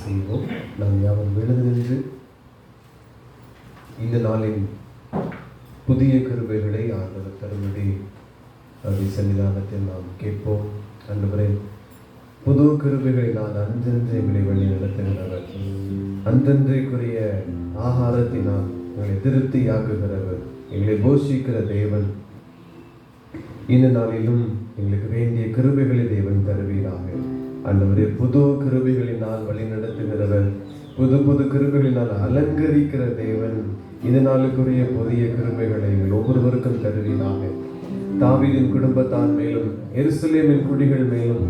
செய்வோம். நாம் யாவரும் எழுந்து நின்று இந்த நாளின் புதிய கிருபைகளை ஆண்டவர் தரும்படி அவருடைய சன்னிதானத்தில் நாம் கேட்போம். ஆண்டவரே, புது கிருபைகளை நான் அன்றென்று எங்களை வழி நடத்துகிறவர், அன்றன்றைக்குரிய ஆகாரத்தினால் எங்களை திருப்தியாக்குகிறவர், எங்களை போஷிக்கிற தேவன். இந்த நாளிலும் எங்களுக்கு வேண்டிய கிருபைகளை தேவன் தருவீராக. ஆண்டவரே, புது கிருபைகளினால் வழி நடத்துகிறவர், புது புது கிருபைகளினால் அலங்கரிக்கிற தேவன். இந்த நாளுக்குரிய புதிய கிருபைகளை எங்கள் ஒவ்வொருவருக்கும் தருவீராக. தாவீதின் குடும்பத்தார் மேலும் எருசலேமின் குடிகள் மேலும்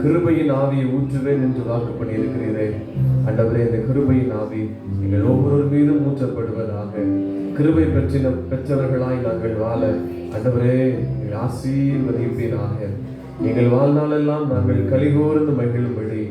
கிருபையின் ஆவியை ஊற்றுவேன் என்று வாக்குப்படி இருக்கிறீரே. ஆண்டவரே, இந்த கிருபையின் ஆவி எங்கள் ஒவ்வொரு மீதும் ஊற்றப்படுவதாக. கிருபை பெற்றவர்களாய் நாங்கள் வாழ ஆண்டவரே எங்கள் ஆசீர்வதிப்பீராக. எங்கள் வாழ்நாளெல்லாம் நாங்கள் கலிகூர்ந்து மகிழும்படி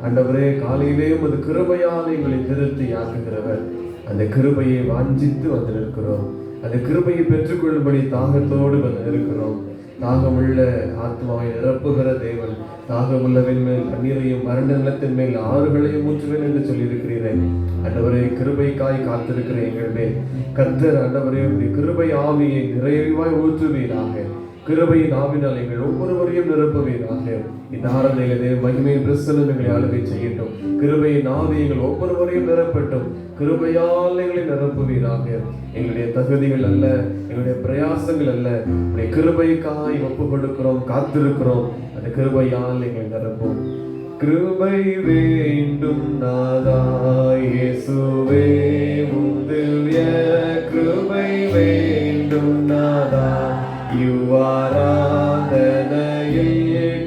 ஆண்டவரே, காலையிலே உமது கிருபையால் எங்களை திருத்தி ஆக்குகிறவர். அந்த கிருபையை வாஞ்சித்து வந்து நிற்கிறோம். அந்த கிருபையை பெற்றுக்கொள்ளும்படி தாகத்தோடு வந்து நிற்கிறோம். தாகமுள்ள ஆத்மாவை நிரப்புகிற தேவன், தாகமுள்ளவின் மேல் தண்ணீரையும் வறண்ட நிலத்தின் மேல் ஆறுகளையும் ஊற்றுவேன் என்று சொல்லியிருக்கிறீரேன். ஆண்டவரே, கிருபைக்காய் காத்திருக்கிற எங்கள் மேல் கர்த்தர் ஆண்டவரே கிருபை ஆவியை நிறைவாய் ஊற்றுவீராக. கிருபையின் ஆவினால் எங்கள் ஒவ்வொருவரையும் நிரப்புவீராக. இந்த ஆராதனையிலே மகிமையின் பிரசன்னம் எங்களை ஆளுகை செய்யட்டும். கிருபையின் ஆவி எங்கள் ஒவ்வொருவரையும் நிரப்பட்டும். கிருபையால் எங்களை நிரப்புவீராக. எங்களுடைய தகுதிகள் அல்ல, எங்களுடைய பிரயாசங்கள் அல்ல, உடைய கிருபைக்காய் ஒப்பு கொடுக்கிறோம், காத்திருக்கிறோம். அந்த கிருபையால் எங்களை நிரப்பும். கிருபை வேண்டும் நாதா இயேசுவே, திவ்ய கிருபை வேண்டும் நாதா. யுவாராதனையில்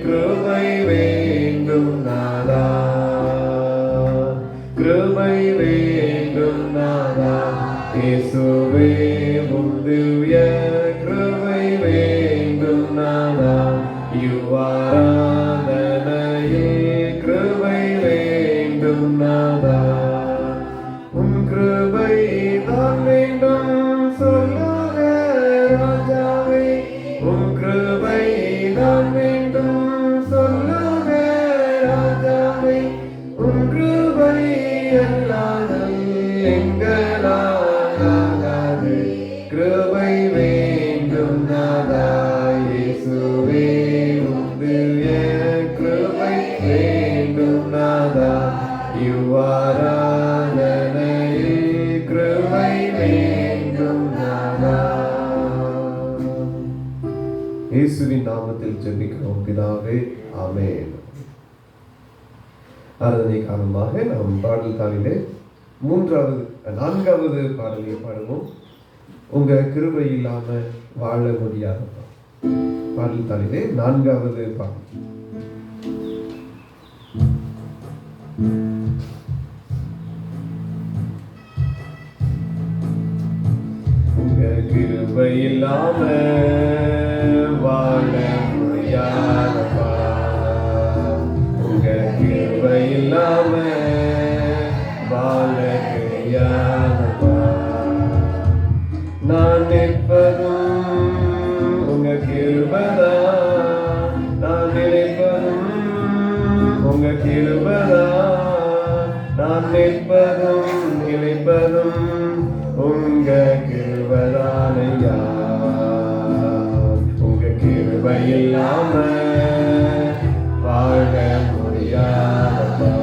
கிருபை வேண்டும் நாதா, கிருபை வேண்டும் நாதா இயேசுவே, திவ்ய கிருபை வேண்டும் நாதா. யுவாராதனையில் கிருபை வேண்டும் நாதா. உன் கிருபை தான் வேண்டும் சொல்லுக ராஜாவே, உன் கிருபை தான் வேண்டும் சொல்லுக ராஜாவே. உன் கிருபை எல்லாரும் எங்களாகாது. கிருபை வேண்டும் நாதா இயேசுவே, திவ்ய கிருபை வேண்டும் நாதா. யுவாராதனையில் கிருபை வேண்டும் நாதா. இயேசுவின் நாமத்தில் ஜெபிக்கிறோம் பிதாவே, ஆமென். ஆராதனை காரணமாக நாம் பாடல் தாளிலே 4வது பாடலை பாடுவோம். உங்க கிருபை இல்லாம வாழ முடியாதப்பா. பாடல் தாளிலே 4வது பாடல். உங்க கிருபை இல்லாம வாழ முடியாதப்பா. உங்க கிருபை இல்லாம வாழ முடியாதப்பா. நான் நிற்பதும் உங்க கிருபைதான், நான் நினைப்பதும் உங்க கிருபைதான். நான் நிற்பதும் நினைப்பதும் உங்க கிருபைதானையா. உங்க கிருபை இல்லாம வாழ முடியாதப்பா.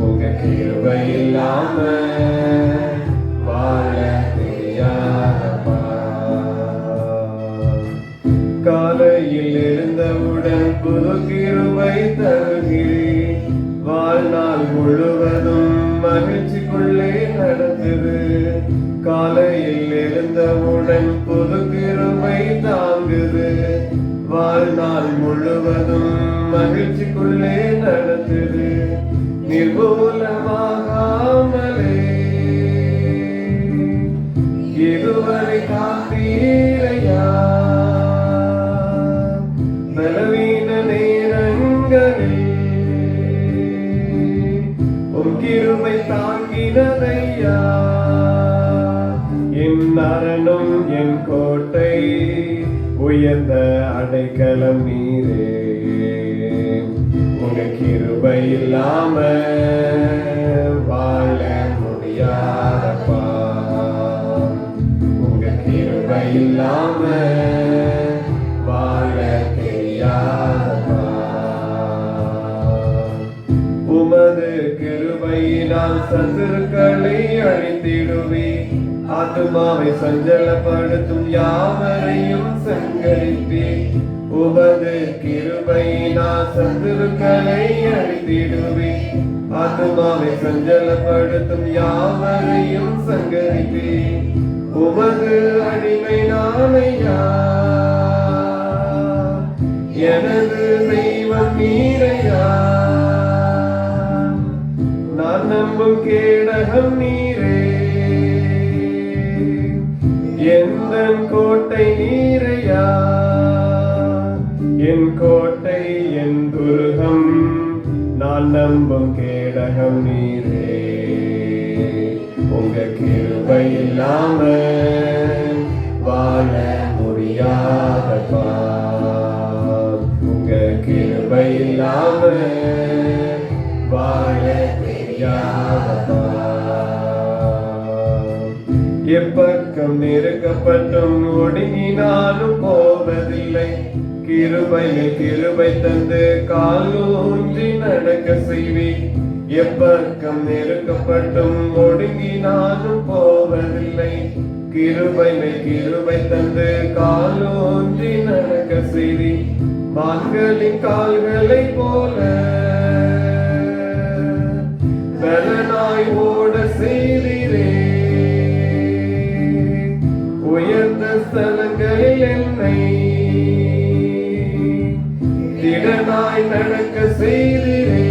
உங்க கிருபை இல்லாம வாழ முடியாதப்பா. காலையில் இருந்தவுடன் புது கிருபை தருகிறேன். வாழ்நாள் முழுவதும் மகிழ்ச்சிக்குள்ளே நடந்தது. காலையில் இருந்தவுடன் புது கிருபை தாங்குது. வாழ்நாள் முழுவதும் மகிழ்ச்சிக்குள்ளே நடந்தது. நிர்மூலமாகாமலே இதுவரை காத்தீரையா. பலவீன நேரங்களில் உன் கிருபை தாங்கினதையா. என் அரணும் என் கோட்டை, உயர்ந்த அடைக்கலம் நீரே. உங்க கிருபை கிருபை இல்லாம வாழ முடியாதப்பா. உங்க கிருபை இல்லாம வாழ தெரியாதப்பா. உமது கிருபையினால் சத்துருக்களை அழித்திடுவே. ஆத்துமாவை சஞ்சலப்படுத்தும் யாவரையும் சங்கரிப்பே. உமது கிருபையினால் சத்துருக்களை அழித்திடுவே. ஆத்துமாவை சஞ்சலப்படுத்தும் யாவரையும் சங்கரிப்பே. உமது அடிமை நானையா, எனது தெய்வம் நீரையா. நான் நம்பும் கேடகம் நீரே, எந்தன் கோட்டை நீரையா. என் கோட்டை என் துருகம், நான் நம்பும் கேடகம் நீரே. உங்க கிருபை இல்லாம வாழ முடியாதப்பா. உங்க கிருபை இல்லாம வாழ தெரியாதப்பா. எப்பக்கம் நெருக்கப்பட்டும் ஒடுங்கினாலும் போவதில்லை. கிருபை கிருபை தந்து கால் ஊன்றி நடக்க செய்வி. எப்பக்கம் நெருக்கப்பட்டும் ஒடுங்கினாலும் போவதில்லை. கிருபை கிருபை தந்து கால் ஊன்றி நடக்க செய்வி. மான்களின் கால்களை போல பலனாய் ஓட செய்தீரே. உயர்ந்த ஸ்தலங்களில் என்னை திடனாய் நடக்க செய்தீரே.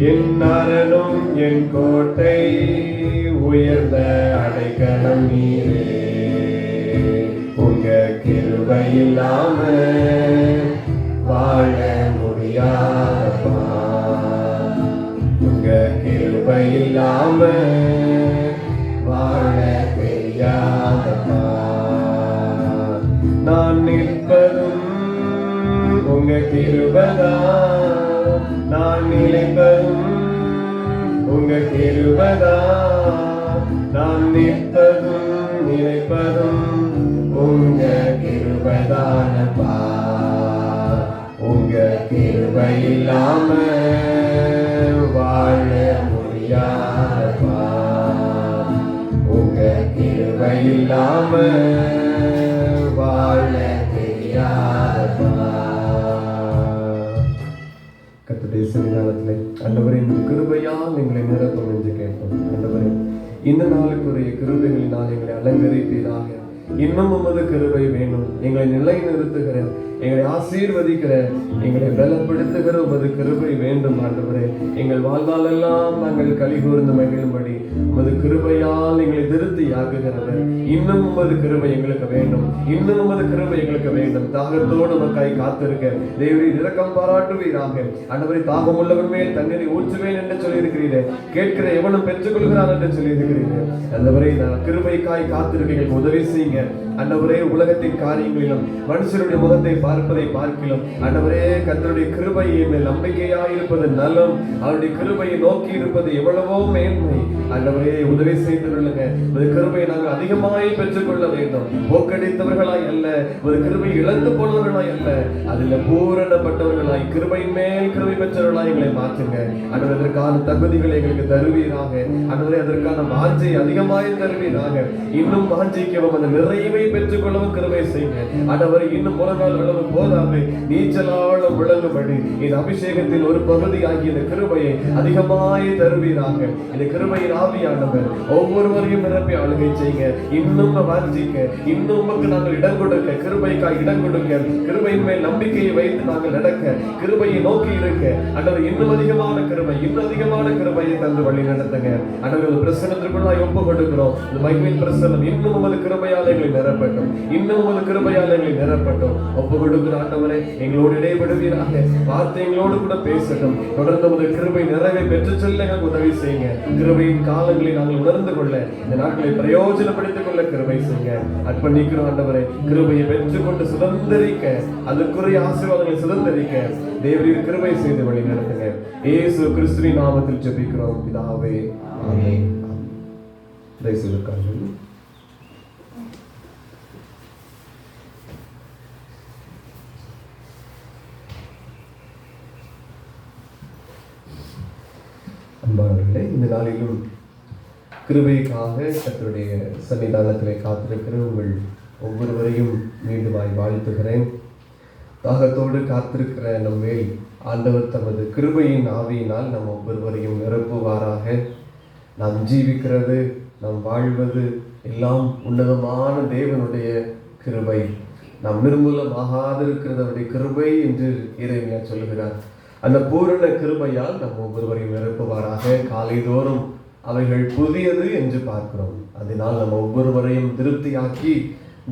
என் அரணும் என் கோட்டை, உயர்ந்த அடைக்கலம் நீரே. உங்க கிருபை இல்லாம வாழ முடியாதப்பா. உங்க கிருபை இல்லாம வாழ தெரியாதப்பா. நான் நிற்பதும் உங்க கிருபைதான், நான் நிலைப்பதும் உங்க கிருபைதான். நான் நிற்பதும் நிலைப்பதும் உங்க கிருபைதானப்பா. உங்க கிருபை இல்லாம வாழ முடியாதப்பா. உங்க கிருபை இல்லாம வாழ தெரியாதப்பா. கர்த்தருடைய சன்னிதானத்திலே ஆண்டவரே, இந்த கிருபையால் எங்களை நிரப்பும் என்று கேட்போம். ஆண்டவரே, இந்த நாளுக்குரிய கிருபைகளினால் எங்களை அலங்கரிப்பீராக. இன்னும் உமது கிருபை வேணும். எங்களை நிலை நிறுத்துகிற, எங்களை ஆசீர்வதிக்கிற, எங்களை பலப்படுத்துகிற உமது கிருபை வேண்டும் ஆண்டவரே. எங்கள் வாழ்நாளெல்லாம் நாங்கள் களி கூர்ந்து மகிழும்படி உமது கிருபையால் எங்களை திருத்தி ஆக்குகிறவர். இன்னும் உமது கிருபை எங்களுக்கு வேண்டும். இன்னும் உமது கிருபை எங்களுக்கு வேண்டும். தாகத்தோடு உமக்காய் காத்திருக்க தேவரே இரக்கம் பாராட்டுவீராக. ஆண்டவரே, தாகம் உள்ளவன் மேல் தண்ணீரை ஊற்றுவேன் என்று சொல்லியிருக்கிறீரே. கேட்கிற எவனும் பெற்றுக் கொள்கிறான் என்று சொல்லியிருக்கிறீரே. ஆண்டவரே, நான் கிருபைக்காய் காத்திருக்க உதவி செய்யுங்க ஆண்டவரே. உலகத்தின் காரியங்களிலும் மனுஷருடைய முகத்தை பார்ப்பதை பார்க்கிலும் ஆண்டவரே, கர்த்தருடைய கிருபையை மேல் நம்பிக்கையாயிருப்பது நலம். அவருடைய கிருபையை நோக்கி இருப்பது எவ்வளவோ மேன்மை. ஆண்டவரே, உதவி செய்துள்ளுங்க. ஒரு கிருபையை நாங்கள் அதிகமாய் பெற்றுக்கொள்ள வேண்டும். போக்கடித்தவர்களாய் அல்ல, ஒரு கிருபை இழந்து போனவர்களாய் அல்ல, அதில் பூரணப்பட்டவர்களாய் கிருபையின் மேல் கிருபை பெற்றவர்களாய் எங்களை மாற்றுங்க. ஆண்டவரே, அதற்கான தகுதிகளை எங்களுக்கு தருவீராக. ஆண்டவரே, அதற்கான வாஞ்சை அதிகமாய் தருவீராக. இன்னும் வாஞ்சிக்கவும் அந்த நிறைவை பெற்றுக்கொள்ளவும் கிருபை செய்யுங்க. ஆண்டவரே, இன்னும் முழங்கால் அளவு போதாது, நீச்சலாளம் விளங்கும்படி இந்த அபிஷேகத்தின் ஒரு பகுதி ஆகிய இந்த கிருபையை அதிகமாய் தருவீராக. இந்த கிருபையின் ஆவியானவர் ஒவ்வொருவரையும் நிரப்பி ஆளுகை செய்யுங்க. இன்னும் வாஞ்சிக்க, இன்னும் உமக்கு நாங்கள் இடம் கொடுக்க, கிருபைக்காய் இடம் கொடுக்க, கிருபையின் மேல் நம்பிக்கையை வைத்து நாங்கள் நடக்க, கிருபையை நோக்கி இருக்க. ஆண்டவர், இன்னும் அதிகமான கிருபை, இன்னும் அதிகமான கிருபையை தந்து வழி நடத்துங்க. ஆண்டவர், பிரசனத்திற்குள்ளாய் ஒப்பு கொடுக்கிறோம். இந்த மகிமையின் பிரசனம் இன்னும் உமது கிருபையால் எங்களை நிரப்பட்டும். இன்னும் உமது கிருபையால் எங்களை நிரப்பட்டும். ஒப்பு கொடுக்கிற ஆண்டவரே, எங்களோடு இடைபடுவீராக. வார்த்தை எங்களோடு கூட பேசட்டும். தொடர்ந்து உமது கிருபை நிறைவை பெற்று செல்ல எங்களுக்கு உதவி செய்யுங்க. கிருபையின் காலங்களை நாங்கள் உணர்ந்து கொள்ள, இந்த நாட்களை பிரயோஜனப்படுத்திக் கொள்ள கிருபை செய்யுங்க. அர்ப்பணிக்கிறோம் ஆண்டவரே. கிருபையை பெற்றுக்கொண்டு சுதந்திரிக்க, அதுக்குரிய ஆசீர்வாதங்களை சுதந்திரிக்க தேவரீர் கிருபை செய்து வழி நடத்துங்க. இயேசு கிறிஸ்துவின் நாமத்தில் ஜெபிக்கிறோம் பிதாவே, ஆமென். அன்பானவர்களே, இந்த நாளிலும் கிருபைக்காக கர்த்தருடைய சன்னிதானத்திலே காத்திருக்கிற உங்கள் ஒவ்வொருவரையும் மீண்டுமாய் வாழ்த்துகிறேன். தாகத்தோடு காத்திருக்கிற நம்மேல் ஆண்டவர் தமது கிருபையின் ஆவியினால் நம் ஒவ்வொருவரையும் நிரப்புவாராக. நாம் ஜீவிக்கிறது, நாம் வாழ்வது எல்லாம் உன்னதமான தேவனுடைய கிருபை. நாம் நிர்மூலமாகாதிருக்கிறவருடைய கிருபை என்று இறைமையா சொல்லுகிறார். அந்த பூரண கிருபையால் நம் ஒவ்வொருவரையும் நிரப்புவாராக. காலைதோறும் அவைகள் புதியது என்று பார்க்கிறோம். அதனால் நம்ம ஒவ்வொருவரையும் திருப்தியாக்கி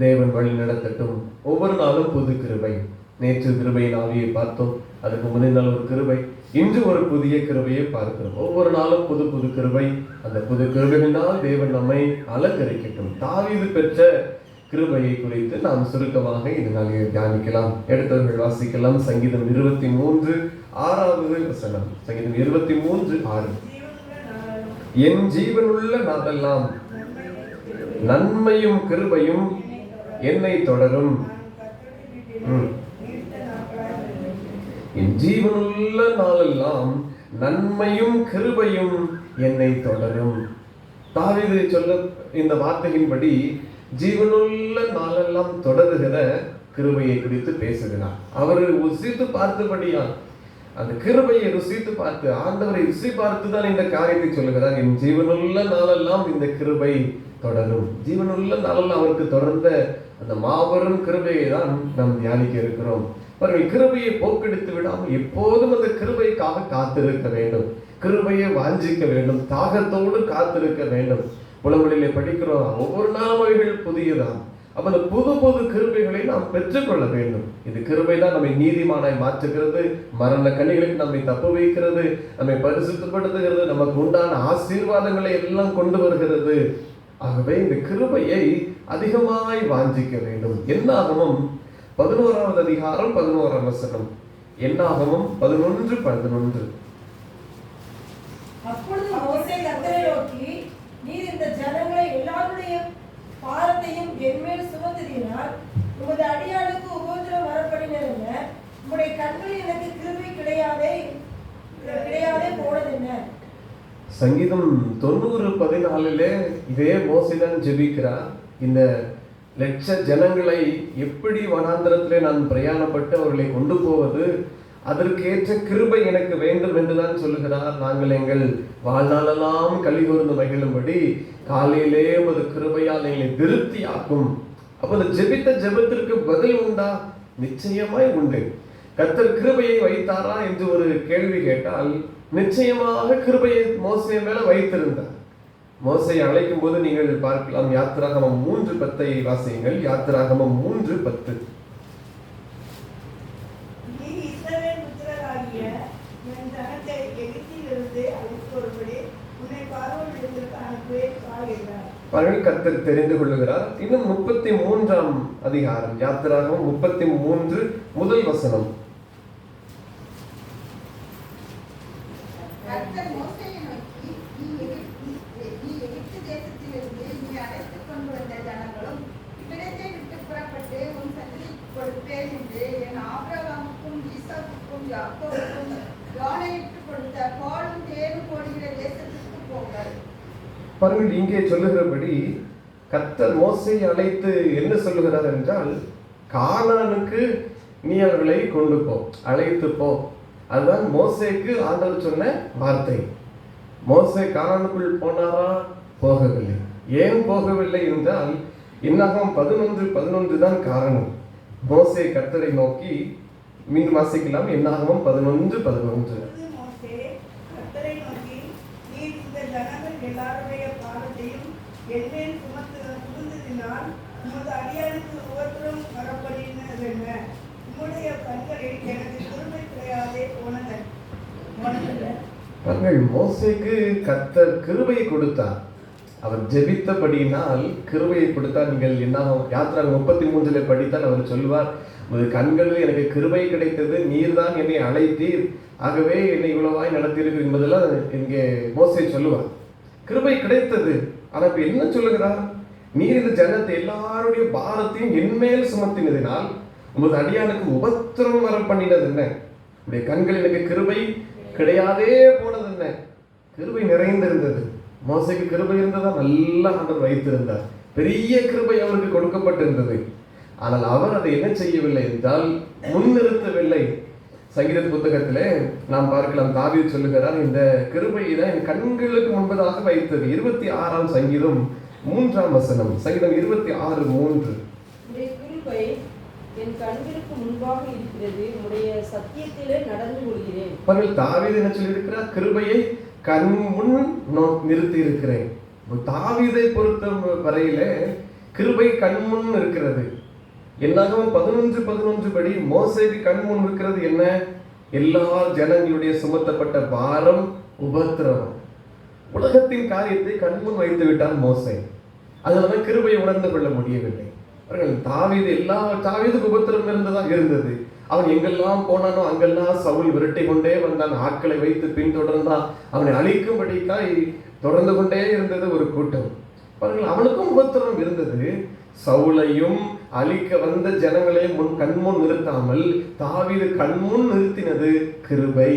தேவன் வழி நடத்தட்டும். ஒவ்வொரு நாளும் புது கிருபை. நேற்று கிருபையின் ஆவியை பார்த்தோம், அதுக்கு முன்னால் ஒரு கிருபை, இன்று ஒரு புதிய கிருபையை பார்க்கிறோம். ஒவ்வொரு நாளும் புது புது கிருபை. அந்த புது கிருபையினால் தேவன் நம்மை அலங்கரிக்கட்டும். தாவீது பெற்ற கிருபையை குறித்து நாம் சுருக்கமாக இந்த நாளில் தியானிக்கலாம். எடுத்தவர்கள் வாசிக்கலாம். சங்கீதம் 23:6 வசனம். சங்கீதம் 23:6. என் ஜீவனுள்ள நாளெல்லாம் நன்மையும் கிருபையும் என்னை தொடரும். என் ஜீவனுள்ள நாளெல்லாம் நன்மையும் கிருபையும் என்னை தொடரும். தாவீது சொல்ல இந்த வார்த்தையின்படி ஜீவனுள்ள நாளெல்லாம் தொடருகிற கிருபையை குறித்து பேசுகிறார். அவர் ருசித்து பார்த்தபடியா அந்த கிருபையை ருசித்து பார்த்து, ஆண்டவரை ருசி பார்த்து தான் இந்த காரியத்தை சொல்லுகிறார். என் ஜீவனுள்ள நாளெல்லாம் இந்த கிருபை தொடரும். ஜீவனுள்ள நாளெல்லாம் அவருக்கு தொடர்ந்த அந்த மாபெரும் கிருபையை தான் நாம் தியானிக்க இருக்கிறோம். அவர்கள் கிருபையை போக்கெடுத்து விடாமல் எப்போதும் அந்த கிருபைக்காக காத்திருக்க வேண்டும். கிருபையை வாஞ்சிக்க வேண்டும். தாகத்தோடு காத்திருக்க வேண்டும். புலவெளியிலே படிக்கிறோம், ஒவ்வொரு நாளும் அவைகள் புதியதான். அப்ப அந்த புது புது கிருபைகளை நாம் பெற்றுக்கொள்ள வேண்டும். இது கிருபை தான் நம்மை நீதிமானாய் மாற்றுகிறது, மரண கனிகளுக்கு நம்மை தப்பு வைக்கிறது, நம்மை பரிசுத்தப்படுத்துகிறது, நமக்கு உண்டான ஆசீர்வாதங்களை எல்லாம் கொண்டு வருகிறது. ஆகவே இந்த கிருபையை அதிகமாய் வாஞ்சிக்க வேண்டும். என்னாகமம் 11வது அதிகாரம் 11ஆம் வசனம். என்னாகமம் 11:11. அப்பொழுது மோசே கர்த்தரை நோக்கி, நீர் இந்த ஜனங்களை எல்லாருடைய பாரத்தையும் என்மேல் சுமந்ததினால் உமது அடியாளுக்கு உபத்திரம் வரப்படினதென்ன? உம்முடைய கண்களில் எனக்கு கிருபை கிடையாதே போனதென்ன? சங்கீதம் 90:14 இதே மோசேதான் ஜெபிக்கிறார். இந்த லட்ச ஜனங்களை எப்படி வனாந்திரத்திலே நான் பிரயாணப்பட்டு அவர்களை கொண்டு போவது, அதற்கேற்ற கிருபை எனக்கு வேண்டும் என்றுதான் சொல்லுகிறார். நாங்கள் எங்கள் வாழ்நாளெல்லாம் களி கூர்ந்து மகிழும்படி காலையிலே ஒரு கிருபையால் எங்களை திருப்தியாக்கும். அப்ப அந்த ஜெபித்த ஜெபத்திற்கு பதில் உண்டா? நிச்சயமாய் உண்டு. கர்த்தர் கிருபையை வைத்தாரா என்று ஒரு கேள்வி கேட்டால், நிச்சயமாக கிருபையை மோசே மேல வைத்திருந்தார். மோசையை அழைக்கும் போது நீங்கள் பார்க்கலாம். யாத்திராகமம் 3:10 வாசியுங்கள். யாத்திராகமம் 3:10. கர்த்தர் தெரிந்து கொள்ளுகிறார். இன்னும் 33ஆம் அதிகாரம் யாத்திராகமம் 33 முதல் வசனம். பாருங்கள், இங்கே சொல்லுகிறபடி கர்த்தர் மோசேயை அழைத்து என்ன சொல்லுகிறார் என்றால், கானானுக்கு நீ அவர்களை கொண்டு போ, அழைத்து போ. அதுதான் மோசேக்கு ஆண்டவர் சொன்ன வார்த்தை. மோசே கானானுக்குள் போனாரா? போகவில்லை. ஏன் போகவில்லை என்றால், என்னாகமம் 11:11 தான் காரணம். மோசே கர்த்தரை நோக்கி, மீண்டும் வாசிக்கலாம். என்னாகமம் 11:11. எல்லாருடைய பாவத்தையும் என்மேல் சுமந்ததினால் உமது அடியாளுக்கு உபத்திரம் வரப்படினதென்ன? உம்முடைய கண்களில் எனக்கு கிருபை கிடையாதே போனதல்ல. பாருங்கள், மோசேக்கு கர்த்தர் கிருபையை கொடுத்தார். அவர் ஜெபித்தபடியினால் கிருபையை கொடுத்தார். நீங்கள் என்ன யாத்திராகமம் 33 படித்தால் அவர் சொல்வார், உமது கண்களில் எனக்கு கிருபை கிடைத்தது, நீர்தான் என்னை அழைத்தீர், ஆகவே என்னை இவ்வளவாய் நடத்தீர்கள் என்பதெல்லாம் இங்கே மோசே சொல்லுவார். கிருபை கிடைத்தது. ஆனால் இப்ப என்ன சொல்லுகிறார்? நீர் இந்த ஜனத்தை எல்லாருடைய பாரத்தையும் என்மேல் சுமத்தினதினால் உமது அடியானுக்கு உபத்திரம் வர பண்ணினது என்ன? உடைய கண்கள் எனக்கு கிருபை கிடையாதே போனது என்ன? கிருபை நிறைந்திருந்தது. மோசேக்கு கிருபை இருந்ததா? நல்ல ஆண்டவர் வைத்திருந்தார். பெரிய கிருபை அவருக்கு கொடுக்கப்பட்டிருந்தது. ஆனால் அவர் அதை என்ன செய்யவில்லை என்றால் முன்னிறுத்தவில்லை. சங்கீத புத்தகத்திலே நாம் பார்க்கலாம், தாவீது சொல்லுகிறார், இந்த கிருபையை தான் என் கண்களுக்கு முன்பதாக வைத்தது. 26ஆம் சங்கீதம் 3ஆம் வசனம். சங்கீதம் 26:3. உடைய கிருபை என் கண்களுக்கு முன்பாக இருக்கிறது, உடைய சத்தியத்திலே நடந்து கொள்கிறேன். பாருங்கள், தாவீது என்ன சொல்லியிருக்கிறார்? கிருபையை கண் முன் நிறுத்தி இருக்கிறேன். தாவீதை பொறுத்த வரையிலே கிருபை கண் முன் இருக்கிறது. என்னாகும் 11:11 படி மோசேக்கு கண் முன் இருக்கிறது என்ன? எல்லா ஜனங்களுடைய சுமத்தப்பட்ட பாரம், உபத்திரவம், உலகத்தின் காரியத்தை கண் முன் வைத்து விட்டார் மோசே. அதனால கிருபையை உணர்ந்து கொள்ள முடியவில்லை. தாவீதுக்கு உபத்திரம் இருந்தது. அவன் எங்கெல்லாம் போனானோ அங்கெல்லாம் சவுல் விரட்டி கொண்டே வந்தான். ஆட்களை வைத்து பின்தொடர்ந்தான். அவனை அழிக்கும்படிக்காய் தொடர்ந்து கொண்டே இருந்தது ஒரு கூட்டம். அவனுக்கும் உபத்திரம் இருந்தது. சவுலையும் அழிக்க வந்த ஜனங்களையும் கண்முன் நிறுத்தாமல் தாவீது கண்முன் நிறுத்தினது கிருபை.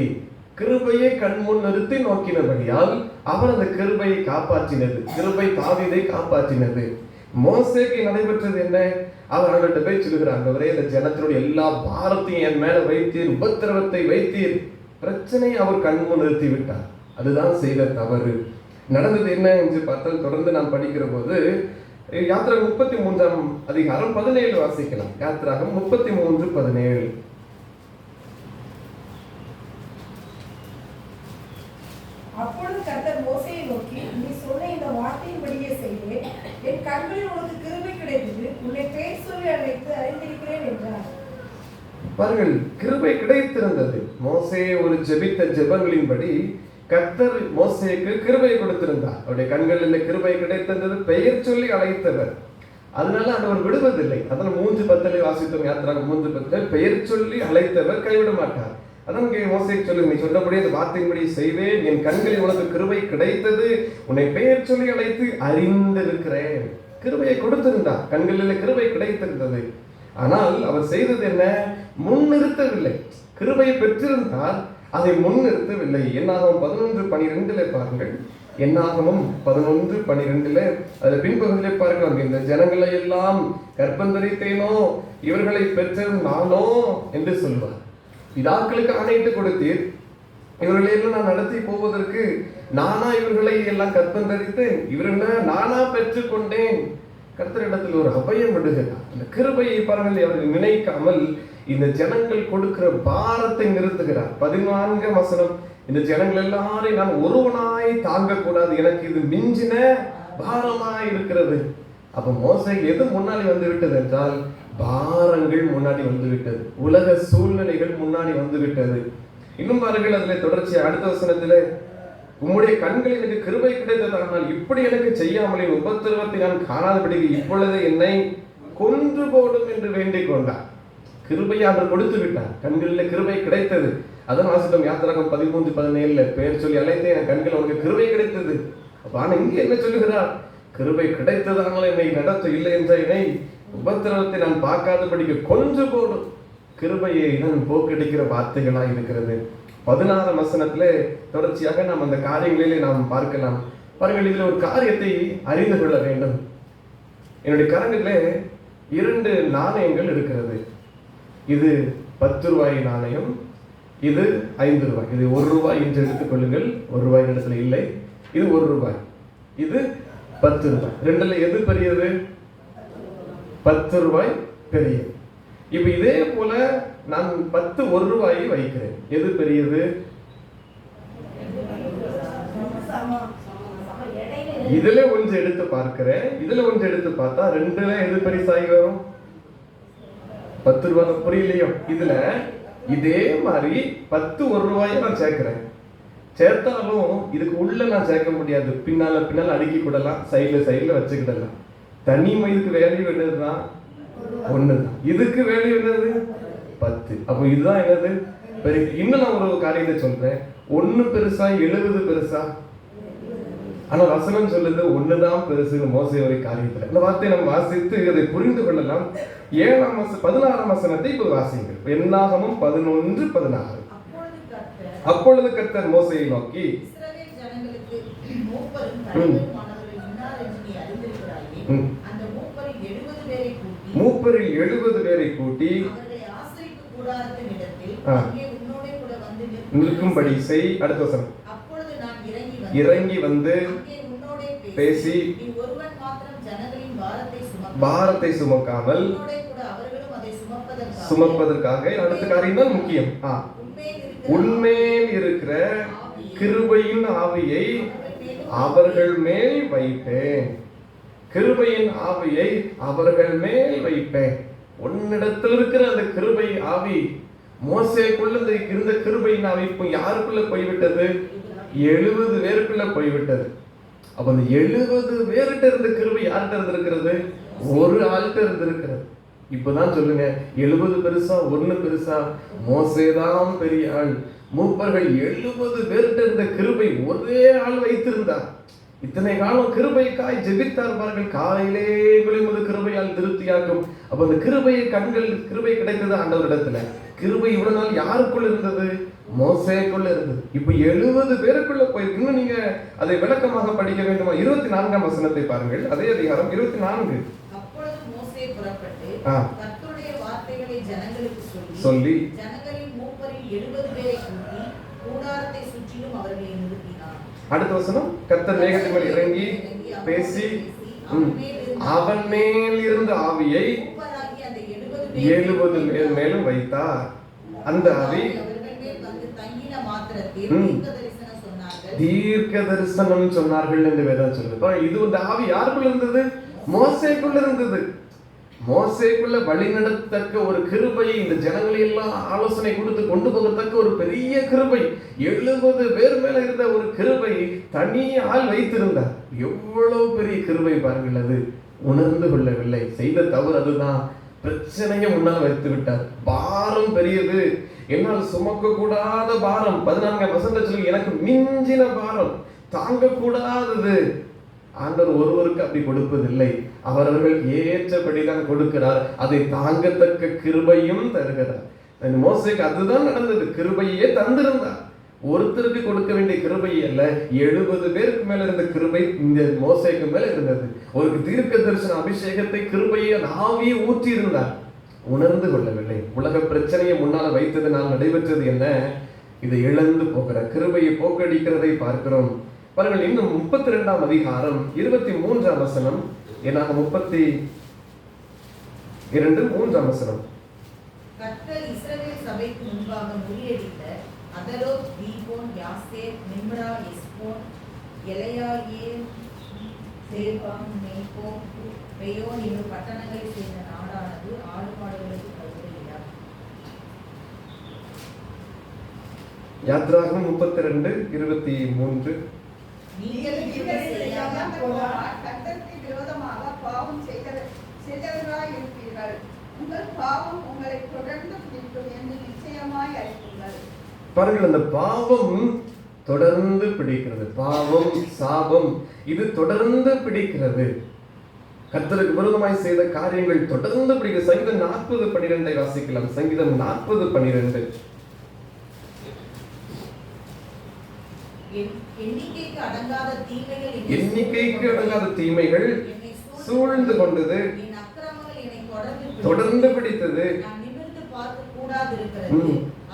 கிருபையை கண்முன் நிறுத்தி நோக்கினபடியால் அவர் அந்த கிருபையை காப்பாற்றினது. கிருபை தாவீதை காப்பாற்றினது. மோசேக்கு நடைபெற்றது என்ன? அவர் அவர்கிட்ட போய் சொல்லுகிறார், ஆண்டவரே, இந்த ஜனத்தினுடைய எல்லா பாரத்தையும் என் மேல வைத்தீர், உபத்திரவத்தை வைத்தீர். பிரச்சனையை அவர் கண்முன் நிறுத்தி விட்டார். அதுதான் செய்த தவறு. நடந்தது என்ன என்று பார்த்தால், தொடர்ந்து நாம் படிக்கிற போது யாத்திராகம் 33ஆம் அதிகாரம் 17 வாசிக்கலாம். யாத்திராகம் 33:17. அப்பொழுது கர்த்தர் மோசேயை நோக்கி, நீ சொன்ன இந்த வார்த்தையின்படியே செய்தேன், என் கண்களில் உனக்கு கிருபை கிடைத்தது, உன்னை பெயர் சொல்லி அழைத்து அறிந்திருக்கிறேன் என்றார். பாருங்கள், கிருபை கிடைத்திருந்தது. மோசே ஒரு ஜெபித்த ஜெபங்களின்படி கர்த்தர் மோசேக்கு கிருபை கொடுத்திருந்தார். அவருடைய கண்களில் கிருபை கிடைத்திருந்தது. பெயர் சொல்லி அழைத்தவர். அதனால அவர் விடுவதில்லை. அதனால 3:10 வாசித்தோம். யாத்திராகம் 3:10, பெயர் சொல்லி அழைத்தவர் கைவிட மாட்டார். அதான் மோசேக்கு சொல்லுங்க, நீ சொன்னபடி அந்த வார்த்தையின்படி செய்வேன், என் கண்களில் உனக்கு கிருபை கிடைத்தது, உன்னை பெயர் சொல்லி அழைத்து அறிந்திருக்கிறேன். கிருபையை கொடுத்திருந்தார். கண்களில் கிருபை கிடைத்திருந்தது. ஆனால் அவர் செய்தது என்ன? முன்னிறுத்தவில்லை. கிருபையை பெற்றிருந்தால் அதை முன்னிறுத்தவில்லை. என்னாகும் 11:12 பாருங்கள். என்னாகமும் 11:12 அதில் பின்பகுதியிலே பாருங்கள், இந்த ஜனங்களை எல்லாம் கர்ப்பந்தரித்தேனோ, இவர்களை பெற்றது நானோ என்று சொல்வார். பிதாக்களுக்கு ஆணையிட்டு கொடுத்தீர், இவர்களை எல்லாம் நான் நடத்தி போவதற்கு நானா இவர்களை எல்லாம் கர்ப்பந்தரித்தேன், இவர்களை நானா பெற்றுக்கொண்டேன். கர்த்தரிடத்தில் ஒரு அபயம் விடுகிறார். அந்த கிருபையை பாருங்கள், அவர்கள் நினைக்காமல் இந்த ஜனங்கள் கொடுக்கிற பாரத்தை நிறுத்துகிறார். 14ஆம் வசனம், இந்த ஜனங்கள் எல்லாரையும் நான் ஒருவனாய் தாங்கக்கூடாது, எனக்கு இது மிஞ்சின பாரமாய் இருக்கிறது. அப்ப மோசே எது முன்னாடி வந்து விட்டது என்றால், பாரங்கள் முன்னாடி வந்து விட்டது, உலக சூழ்நிலைகள் முன்னாடி வந்து விட்டது. இன்னும் பாருங்கள், அதுல தொடர்ச்சி அடுத்த வசனத்திலே, உம்முடைய கண்களில் எனக்கு கிருபை கிடைத்ததானால் இப்படி எனக்கு செய்யாமலே உபத்திரவத்தை நான் காணாதபடி இப்பொழுது என்னை கொன்று போடும் என்று வேண்டிக் கொண்டார். கிருபையை அவர் கொடுத்து விட்டார். கண்களில் கிருபை கிடைத்தது. அதான் வாசித்தோம் யாத்திராகம் 13:17, பெயர் சொல்லி அழைத்தேன், என் கண்கள் உனக்கு கிருபை கிடைத்தது. ஆனா இங்க என்ன சொல்லுகிறார்? கிருபை கிடைத்ததானால் என்னை நடத்த, இல்லை என்ற என்னை உபத்திரவத்தை நான் பார்க்காதபடிக்கு கொன்று போடும். கிருபையை நான் போக்கடிக்கிற வார்த்தைகளாக இருக்கிறது. 16ஆம் வசனத்திலே தொடர்ச்சியாக நாம் அந்த காரியங்களிலே நாம் பார்க்கலாம். பாருங்கள், இதில் ஒரு காரியத்தை அறிந்து கொள்ள வேண்டும். என்னுடைய கரங்களிலே 2 நாணயங்கள் இருக்கிறது. இது 10 ரூபாய் நாணயம், இது 5 ரூபாய். இது 1 ரூபாய் என்று எடுத்துக்கொள்ளுங்கள். 1 ரூபாய் இடத்துல இல்லை. இது 1 ரூபாய், இது 10 ரூபாய். ரெண்டுல எது பெரியது? 10 ரூபாய் பெரியது. இப்ப இதே போல நான் 10 1 ரூபாயை வைக்கிறேன். எது பெரியது? இதுல ஒன்று எடுத்து பார்க்கிறேன். இதுல ஒன்று எடுத்து பார்த்தா ரெண்டுல எது பெருசாகி வரும்? 10 ரூபாய் புரியலையோ? இதுல இதே மாதிரி 10 1 ரூபாயை நான் சேர்க்கிறேன். சேர்த்தாலும் இதுக்கு உள்ள நான் சேர்க்க முடியாது. பின்னால அடுக்கி கூடலாம், சைடுல வச்சுக்கிடலாம். தனிமை இதுக்கு வேல்யூ என்னதுதான்? 1 தான். இதுக்கு வேல்யூ என்னது? 10. அப்போ இதுதான் என்னது? இன்னும் நான் ஒரு காரியத்தை சொல்றேன். 1 பெருசா 70 பெருசா? ஆனா வசனம் சொல்லுது 1 தான் பெருசுன்னு மோசே ஒரு காரியத்துல. இந்த வார்த்தையை நம்ம வாசித்து இதை புரிந்து கொள்ளலாம். 16ஆம் வசனத்தை இப்போது வாசிங்கள். என்னாகமம் 11:16. அப்பொழுது கர்த்தர் மோசேயை நோக்கி, இஸ்ரவேல் ஜனங்களுக்கு மூப்பரும் தலைவருமானவர்கள் இன்னார் என்று நீ அறிந்திருக்கிறாயே. அந்த மூப்பரில் 70 பேரை கூட்டி அவர்களை ஆசரிப்பு கூடாரத்தின் இடத்தில் அங்கே உன்னோடே கூட வந்து நிற்கும்படி செய். அடுத்த வசனம். அப்பொழுது நான் இறங்கி வந்து அங்கே உன்னோடே பேசி நீ ஒருவன் மாத்திரம் ஜனங்களின் பாரத்தை சுமக்காமல் உன்னோடே கூட அவர்களும் அதை சுமப்பதற்காக அடுத்த காரியம் தான் முக்கியம். உன்மேல் இருக்கிற கிருபையின் ஆவியை அவர்கள் மேல் வைப்பேன். கிருபையின் ஆவியை அவர்கள் மேல் வைப்பேன். உன்னிடத்தில் இருக்கிற அந்த கிருபை ஆவி, மோசேக்குள்ள இருந்த கிருபையின் ஆவி இப்போ யாருக்குள்ள போய்விட்டது? 70 பேருக்குள்ள போய்விட்டது. அப்ப அந்த 70 பேர்கிட்ட இருந்த கிருபை யார்கிட்ட இருந்திருக்கிறது? ஒரு ஆள்கிட்ட இருந்திருக்கிறது. இப்பதான் சொல்லுங்க, 70 பெருசா 1 பெருசா? மோசேதான் பெரிய ஆள். மூப்பர்கள் 70 பேர்கிட்ட இருந்த கிருபை ஒரே ஆள் வைத்திருந்தார். இத்தனை காலம் கிருபைக்காய் ஜெபித்தார்கள். காலையிலே விழுவது கிருபையால் திருப்தியாக்கும். அப்ப அந்த கிருபை கிடைத்தது ஆண்டவரிடத்துல. கிருபை இவ்வளவு நாள் யாருக்குள்ள இருந்தது? மோசேக்குள்ள இருந்தது. இப்ப 70 பேருக்குள்ள போய் இன்னும் நீங்க அதை விளக்கமாக படிக்க வேண்டுமா? 24ஆம் வசனத்தை பாருங்கள். அதே அதிகாரம் 24. அப்பொழுது மோசே புறப்பட்டு கர்த்தருடைய வார்த்தைகளை ஜனங்களுக்கு சொல்லி ஜனங்களின் மூப்பரில் 70 பேரை கூட்டி கூடாரத்தை சுற்றிலும் அவர்களை நிறுத்தினார். அடுத்த வசனம். கர்த்தர் மேகத்தின் மேல் இறங்கி பேசி அவன் மேல் இருந்த ஆவியை 70 பேர் மேலும் வைத்தார். அந்த ஆவி தீர்க்க தரிசனம் சொன்னார்கள் என்று வேதம் சொல்லுது. இது இந்த ஆவி யாருக்குள்ள இருந்தது? மோசேக்குள்ள இருந்தது. மோசேக்குள்ள வழி நடத்தக்க ஒரு கிருபை, இந்த ஜனங்களை எல்லாம் ஆலோசனை கொடுத்து கொண்டு போகத்தக்க ஒரு பெரிய கிருபை, 70 பேர் மேல இருந்த ஒரு கிருபை தனியால் வைத்திருந்தார். எவ்வளவு பெரிய கிருபை பாருங்கள். அது உணர்ந்து கொள்ளவில்லை. செய்த தவறு அதுதான். பிரச்சனையை முன்னால் வைத்து விட்டார். பாரம் பெரியது, என்னால் சுமக்க கூடாத பாரம். 14ஆம் வசனத்துல சொல்லி, எனக்கு மிஞ்சின பாரம், தாங்க கூடாதது. ஆண்டவர் ஒருவருக்கு அப்படி கொடுப்பதில்லை. அவர்கள் ஏற்றபடிதான் கொடுக்கிறார். அதை தாங்கத்தக்க கிருபையும் தருகிறார். மோசேக்கு அதுதான் நடந்தது. கிருபையே தந்திருந்தார். ஒருத்தருக்கு கொடுக்க வேண்டிய கிருபை அல்ல, 70 பேருக்கு மேல இருந்த கிருபை இந்த மோசேக்கு மேல இருந்தது. ஒரு தீர்க்க தரிசன அபிஷேகத்தை கிருபையை ஆவியை ஊற்றி இருந்தார். உணர்ந்து கொள்ளவில்லை. உலக பிரச்சனையை முன்னால வைத்ததுனால் நடைபெற்றது என்ன? இதை இழந்து போகிற கிருபையை போக்கடிக்கிறதை பார்க்கிறோம். பாருங்கள், இன்னும் 32ஆம் அதிகாரம் 23ஆம் வசனம். ஏனாக 32:3 வசனம். கர்த்தர் இஸ்ரவேல் சபைக்கு முன்பாக முறியடித்த அதரோத், தீபோன், யாசேர், நிம்ரா, எஸ்போன், எலெயாயேல், சேபாம், மேகோ, பெயோன் என்னும் பட்டணங்களை சேர்ந்த நாடானது ஆடு மாடுகளுக்கு பயிரிட்டார். யாத்ராகமம் 32:23. நீங்கள் செய்யாமல் போனால் கர்த்தருக்கு விரோதமாக பாவம் செய்தவர்களாய் இருப்பீர்கள். உங்கள் பாவம் உங்களை தொடர்ந்து பிடிக்கும் என்று நிச்சயமாய் அறிவீர்கள். பாருங்கள், அந்த பாவம் தொடர்ந்து பிடிக்கிறது. பாவம், சாபம், இது தொடர்ந்து பிடிக்கிறது. கர்த்தருக்கு விரோதமாய் செய்த காரியங்கள் தொடர்ந்து பிடிக்கிறது. சங்கீதம் 40:12 வாசிக்கலாம். சங்கீதம் 40:12. எண்ணிக்கைக்கு அடங்காத தீமைகள் சூழ்ந்து கொண்டது, தொடர்ந்து பிடித்தது. நான் நிமிர்ந்து பார்க்க கூடாதிருக்கிறது.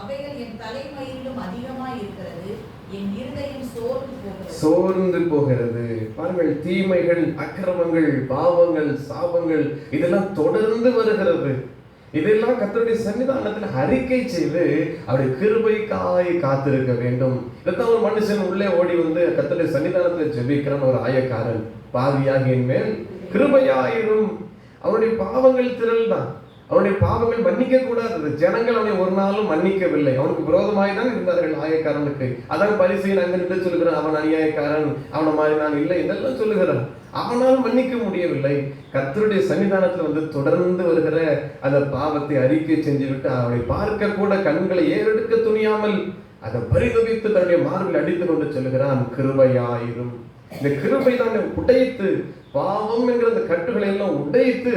அவைகள் என் தலைமயிலும் அதிகமாய் இருக்கிறது. என் இருதயம் சோர்ந்து போகிறது. பாருங்கள், தீமைகள், அக்கிரமங்கள், பாவங்கள், சாபங்கள் இதெல்லாம் தொடர்ந்து வருகிறது. இதெல்லாம் கர்த்தருடைய சன்னிதானத்துல அறிக்கை செய்து அவருடைய கிருபைக்காய் காத்திருக்க வேண்டும். இதைத்தான் ஒரு மனுஷன் உள்ளே ஓடி வந்து கர்த்தருடைய சன்னிதானத்துல ஜெபிக்கிறான். ஒரு ஆயக்காரன், பாவியாக என் மேல் கிருபையாயிரும். அவனுடைய பாவங்கள் திரள் தான். அவனுடைய பாவங்கள் மன்னிக்க கூடாதது. ஜனங்கள் அவனை ஒரு நாளும் மன்னிக்கவில்லை. அவனுக்கு விரோதமாய் தான் இருந்தார்கள் ஆயக்காரனுக்கு. அதான் பரிசேயன் அங்க நின்று சொல்லுகிறான், அவன் அநியாயக்காரன், அவனை மாதிரி நான் இல்லை என்றெல்லாம் சொல்லுகிறான். அவனால் மன்னிக்க முடியவில்லை. கர்த்தருடைய சன்னிதானத்தில் வந்து தொடர்ந்து வருகிற அந்த பாவத்தை அறிக்கை செஞ்சுவிட்டு அவனை பார்க்க கூட கண்களை ஏறெடுக்க துணியாமல் அதை பரிதவித்து தன்னுடைய மார்பில் அடித்துக் கொண்டு சொல்லுகிறான், கிருபையாயிரும். இந்த கிருபை தான் உடைத்து, பாவம் என்கிற அந்த கட்டுகளை எல்லாம் உடைத்து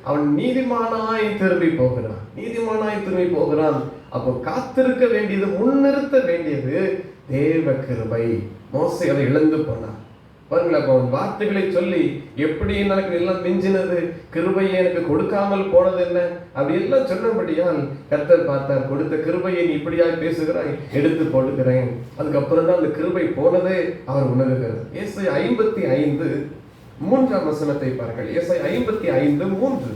அவன் நீதிமானாய் திரும்பி போகிறான். நீதிமானாய் திரும்பி போகிறான். அப்போ காத்திருக்க வேண்டியது, முன்னிறுத்த வேண்டியது தேவ கிருபை. மோசே அதை இழந்து போனான். பாருங்களா, அப்போ வார்த்தைகளை சொல்லி எப்படி எனக்கு எல்லாம் மிஞ்சினது, கிருபையை எனக்கு கொடுக்காமல் போனது என்ன அப்படி எல்லாம் சொன்னபடியால் கர்த்தர் பார்த்தார், கொடுத்த கிருபையை நீ இப்படியாக பேசுகிறாய், எடுத்து போடுகிறேன். அதுக்கப்புறம் தான் அந்த கிருபை போனதே அவர் உணர்கிறார். ஏசாயா 55:3 பாருங்கள். ஏசாயா 55:3.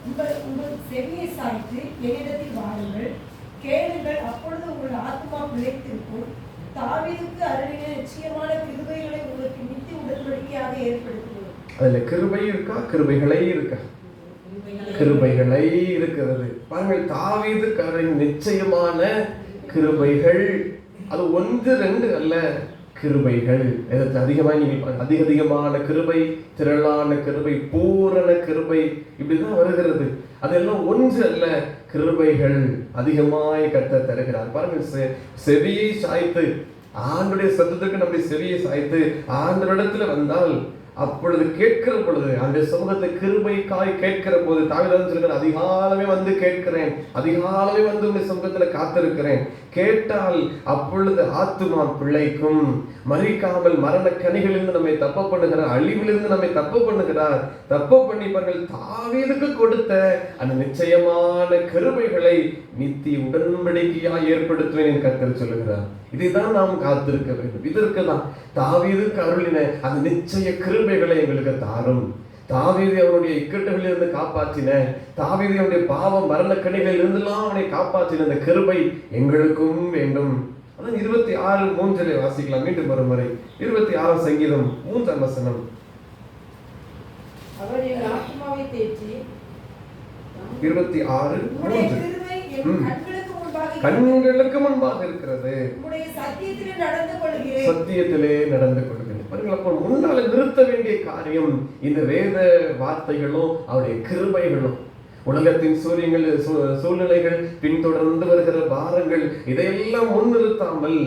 உங்கள் செவியை சாய்த்து என்னிடத்தில் வாருங்கள், கேளுங்கள், அப்பொழுது உங்கள் ஆத்மா பிழைத்திருக்கும். தாவீதுக்கு அருளின நிச்சயமான கிருபைகளை உங்களுக்கு நித்திய உடன்படிக்கையாக ஏற்படுத்துகிறோம். அதுல கிருபை இருக்கா, கிருபைகளே இருக்கா? கிருபைகளை இருக்கிறது. பாருங்கள், தாவீதுக்கு அருளின நிச்சயமான கிருபைகள். அது 1 2 அல்ல, கிருபைகள். எதற்கு அதிகமாக நீங்கள் அதிகமான கிருபை, திரளான கிருபை, பூரண கிருபை, இப்படிதான் வருகிறது. அதெல்லாம் 1 அல்ல, கிருபைகள் அதிகமாய் கர்த்தர் தருகிறார். பாருங்கள், செவியை சாய்த்து ஆண்டுடைய சத்தத்துக்கு நம்முடைய செவியை சாய்த்து ஆண்டவரிடத்துல வந்தால், அப்பொழுது கேட்கிற பொழுது அந்த சமூகத்தை கிருபைக்காய் கேட்கிற போது தாவீது சொல்கிறார், அதிகாலமே வந்து கேட்கிறேன், அதிகாலமே வந்து உடைய சமூகத்துல காத்திருக்கிறேன். கேட்டால் அப்பொழுது ஆத்துமா பிழைக்கும். மறிக்காமல் மரண கனிகளிலிருந்து நம்மை தப்ப பண்ணுகிறார், அழிவிலிருந்து நம்மை தப்ப பண்ணுகிறார். தப்ப பண்ணிப்பார்கள். தாவீதுக்கு கொடுத்த அந்த நிச்சயமான கிருபைகளை நித்திய உடன்படிக்கையாய் ஏற்படுத்துவேன் என்று கர்த்தர் சொல்லுகிறார். இதைதான் நாம் காத்திருக்க வேண்டும். இதற்கு தான் தாவீதுக்கு அருளின அந்த நிச்சய கிருபைகளை எங்களுக்கு தாரும். தாவீதை அவனுடைய இக்கட்டுகளில் இருந்து காப்பாற்றின, தாவீதை அவனுடைய பாவம் மரண கனிகளில் இருந்தெல்லாம் அவனை காப்பாற்றின அந்த கிருபை எங்களுக்கும் வேண்டும். அதான் 26:3 வாசிக்கலாம். மீண்டும் ஒரு முறை 26 சங்கீதம் 3 அவர் என் ஆத்மாவை தேற்றி 26:3 கண்களுக்கு முன்பாக இருக்கிறது, சத்தியத்திலே நடந்து கொள்கிறேன். அப்போ முன்னால நிறுத்த வேண்டிய காரியம் இந்த வேத வார்த்தைகளும் அவருடைய கிருபைகளும். உலகத்தின் சூழ்நிலைகள், பின்தொடர்ந்து வருகிற பாரங்கள், இதையெல்லாம் முன்னிறுத்தாமல்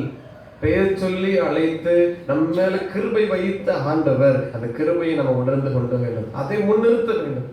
பெயர் சொல்லி அழைத்து நம்ம மேல கிருபை வைத்த ஆண்டவர், அந்த கிருபையை நம்ம உணர்ந்து கொண்டு வேண்டும். அதை முன்னிறுத்த வேண்டும்.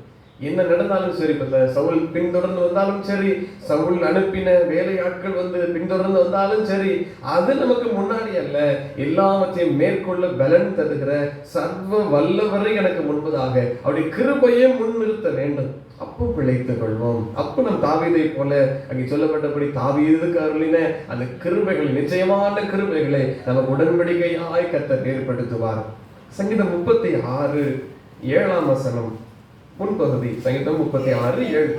என்ன நடந்தாலும் சரி, சவுல் பின்தொடர்ந்து வந்தாலும் சரி, சவுல் அனுப்பின வேலையாட்கள் வந்து பின்தொடர்ந்து வந்தாலும் சரி, அது நமக்கு முன்னாடி அல்ல. எல்லாவற்றையும் மேற்கொள்ள பலன் தருகிற சர்வ வல்லவரை எனக்கு முன்பதாக அவருடைய கிருபையை முன்னிறுத்த வேண்டும். அப்போ பிழைத்துக் கொள்வோம். அப்போ நம் தாவீதை போல அங்கே சொல்லப்பட்டபடி தாவீதுக்கு அருளின அந்த கிருபைகளை, நிச்சயமான கிருபைகளை நமக்கு உடன்படிக்கையாய் கர்த்தர் ஏற்படுத்துவார். சங்கீதம் 36:7 முன்பகுதி. சங்கீதம் 36:7.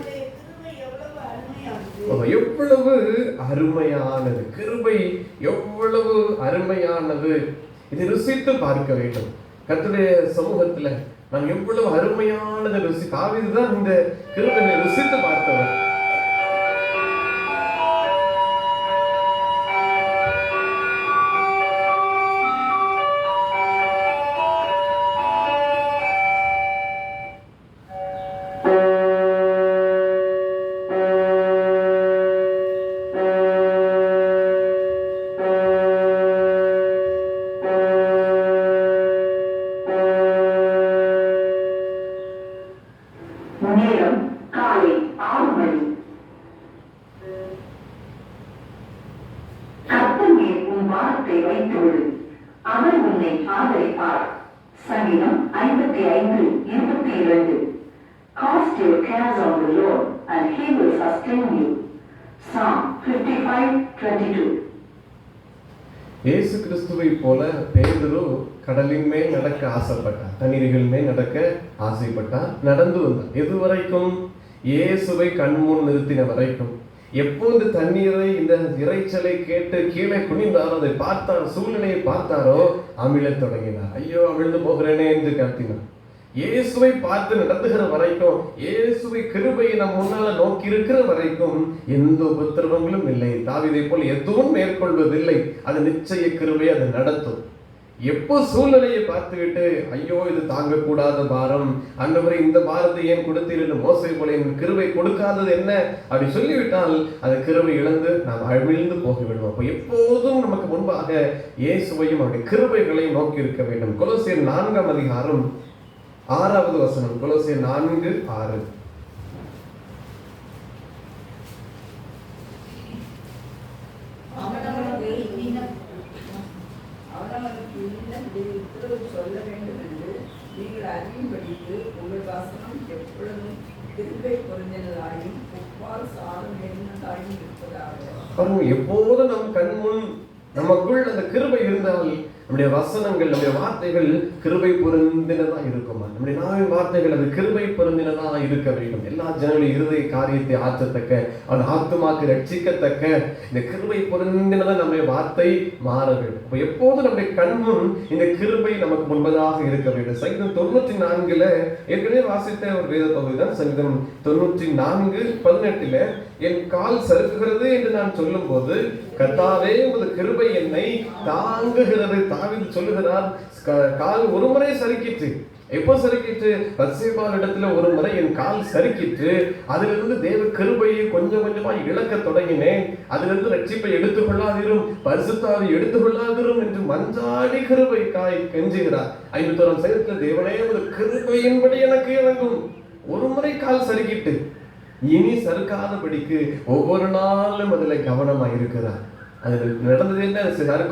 எவ்வளவு அருமையானது கிருபை, எவ்வளவு அருமையானது. இதை ருசித்து பார்க்க வேண்டும். கர்த்தருடைய சமூகத்துல நாம் எவ்வளவு அருமையானது ருசி. தாவீதுதான் இந்த கிருபையை ருசித்து பார்த்தவர். சங்கீதம் 55:22. Cast your cares on the Lord and he will sustain you. Psalm 55:22. இயேசு கிறிஸ்துவை போல பேதுரு கடலின் மேல் நடக்க ஆசைப்பட்டார், தண்ணீர்கள் மேல் நடக்க ஆசைப்பட்டார், நடந்து வந்தார். எது வரைக்கும்? இயேசுவை கண்முன் நிறுத்தின வரைக்கும். எப்போது தண்ணீரை, இந்த இறைச்சலை கேட்டு கீழே குனிந்தாரோ, அதை பார்த்தார், சூழ்நிலையை பார்த்தாரோ, அமிழத் தொடங்கினார். ஐயோ, அமிழ்ந்து போகிறேனே என்று கத்தினார். இயேசுவை பார்த்து நடந்துகிற வரைக்கும், இயேசுவை கிருபையை நம் முன்னால நோக்கி இருக்கிற வரைக்கும் எந்த உபத்திரவங்களும் இல்லை. தாவீதை போல் எதுவும் மேற்கொள்வதில்லை. அது நிச்சய கிருபை அது நடத்தும். எப்போ சூழ்நிலையை பார்த்துக்கிட்டு ஐயோ இது தாங்கக்கூடாத பாரம், ஆண்டவரே இந்த பாரத்தை ஏன் கொடுத்தீர், மோசே போல என் கிருபை கொடுக்காதது என்ன அப்படி சொல்லிவிட்டால் அந்த கிருபை இழந்து நாம் அழிந்து போய்விடுவோம். அப்போ எப்போதும் நமக்கு முன்பாக இயேசுவையும் அவருடைய கிருபைகளையும் நோக்கி இருக்க வேண்டும். கொலோசியர் 4ஆம் அதிகாரம் 6வது வசனம். கொலோசியர் 4:6. அவனவனுக்கு இன்னும் உத்தரவு சொல்ல வேண்டும் என்று நீங்கள் அறியும்படிக்கு உங்கள் வசனம் எப்பொழுதும் கிருபை பொருந்தினதாயும் உப்பால் சாதம் நிறைந்ததாயும் இருப்பதாக. எப்போதும் நம் கண்முன் நமக்குள் அந்த கிருபை இருந்தால் நம்முடைய வசனங்கள், நம்முடைய வார்த்தைகள் கிருபை பொருந்தினதா இருக்குமா? நம்முடைய நாவின் வார்த்தைகள் அது கிருபை பொருந்தினதா இருக்க வேண்டும். எல்லா ஜனங்களுடைய இருதய காரியத்தை ஆற்றத்தக்க, அவன் ஆத்துமாக்கு ரட்சிக்கத்தக்க இந்த கிருபை பொருந்தினதா நம்முடைய வார்த்தை மாற வேண்டும். அப்ப எப்போது நம்முடைய கண்முன் இந்த கிருபை நமக்கு முன்பதாக இருக்க வேண்டும். சங்கீதம் 94 ஏற்கனவே வாசித்த ஒரு வேத பகுதி தான். சங்கீதம் 94:18 என் கால் சறுக்குகிறது என்று நான் சொல்லும் போது கர்த்தாவே உமது கிருபை என்னை தாங்குகிறது. தாவீது சொல்லுகிறார், கால் ஒரு முறை சறுக்கிட்டு. எப்போ சறுக்கிட்டு? பத்சேபாள் இடத்துல ஒரு முறை என் கால் சறுக்கிட்டு, அதிலிருந்து தேவ கிருபையை கொஞ்சம் கொஞ்சமா இழக்க தொடங்கினேன். அதிலிருந்து ரட்சிப்பை எடுத்துக்கொள்ளாதிரும், பரிசுத்தாவை எடுத்துக்கொள்ளாதிரும் என்று மஞ்சாடி கிருபை காய் கெஞ்சுகிறார். 51ஆம் சங்கீதத்தில் தேவனே ஒரு கிருபையின்படி எனக்கு இறங்கும். ஒரு முறை கால் சறுக்கிட்டு இனி சறுக்காதபடிக்கு ஒவ்வொரு நாளும் அதில் கவனமாக இருக்கிறார். அது நடந்தது என்ன?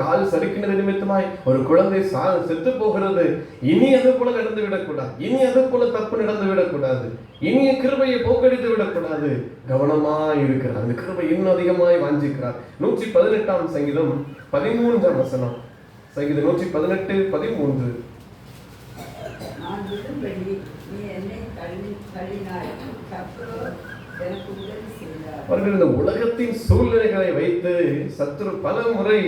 கால் சறுக்கினது நிமித்தமாய் ஒரு குழந்தை செத்து போகிறது. இனி அது போல நடந்து விடக்கூடாது. இனி அது போல தப்பு நடந்து விடக்கூடாது. இனிய கிருபையை போக்கடித்து விடக்கூடாது. கவனமா இருக்கிறார். அந்த கிருபை இன்னும் அதிகமாய் வாஞ்சிக்கிறார். 118ஆம் சங்கீதம் 13ஆம் வசனம். சங்கீதம் 118:13. நான் விடும்படி நீ என்னை தள்ளினாய், எனக்கு உதவி செய்தார். அவர்கள் இந்த உலகத்தின் சூழ்நிலைகளை வைத்து சத்துரு பல முறை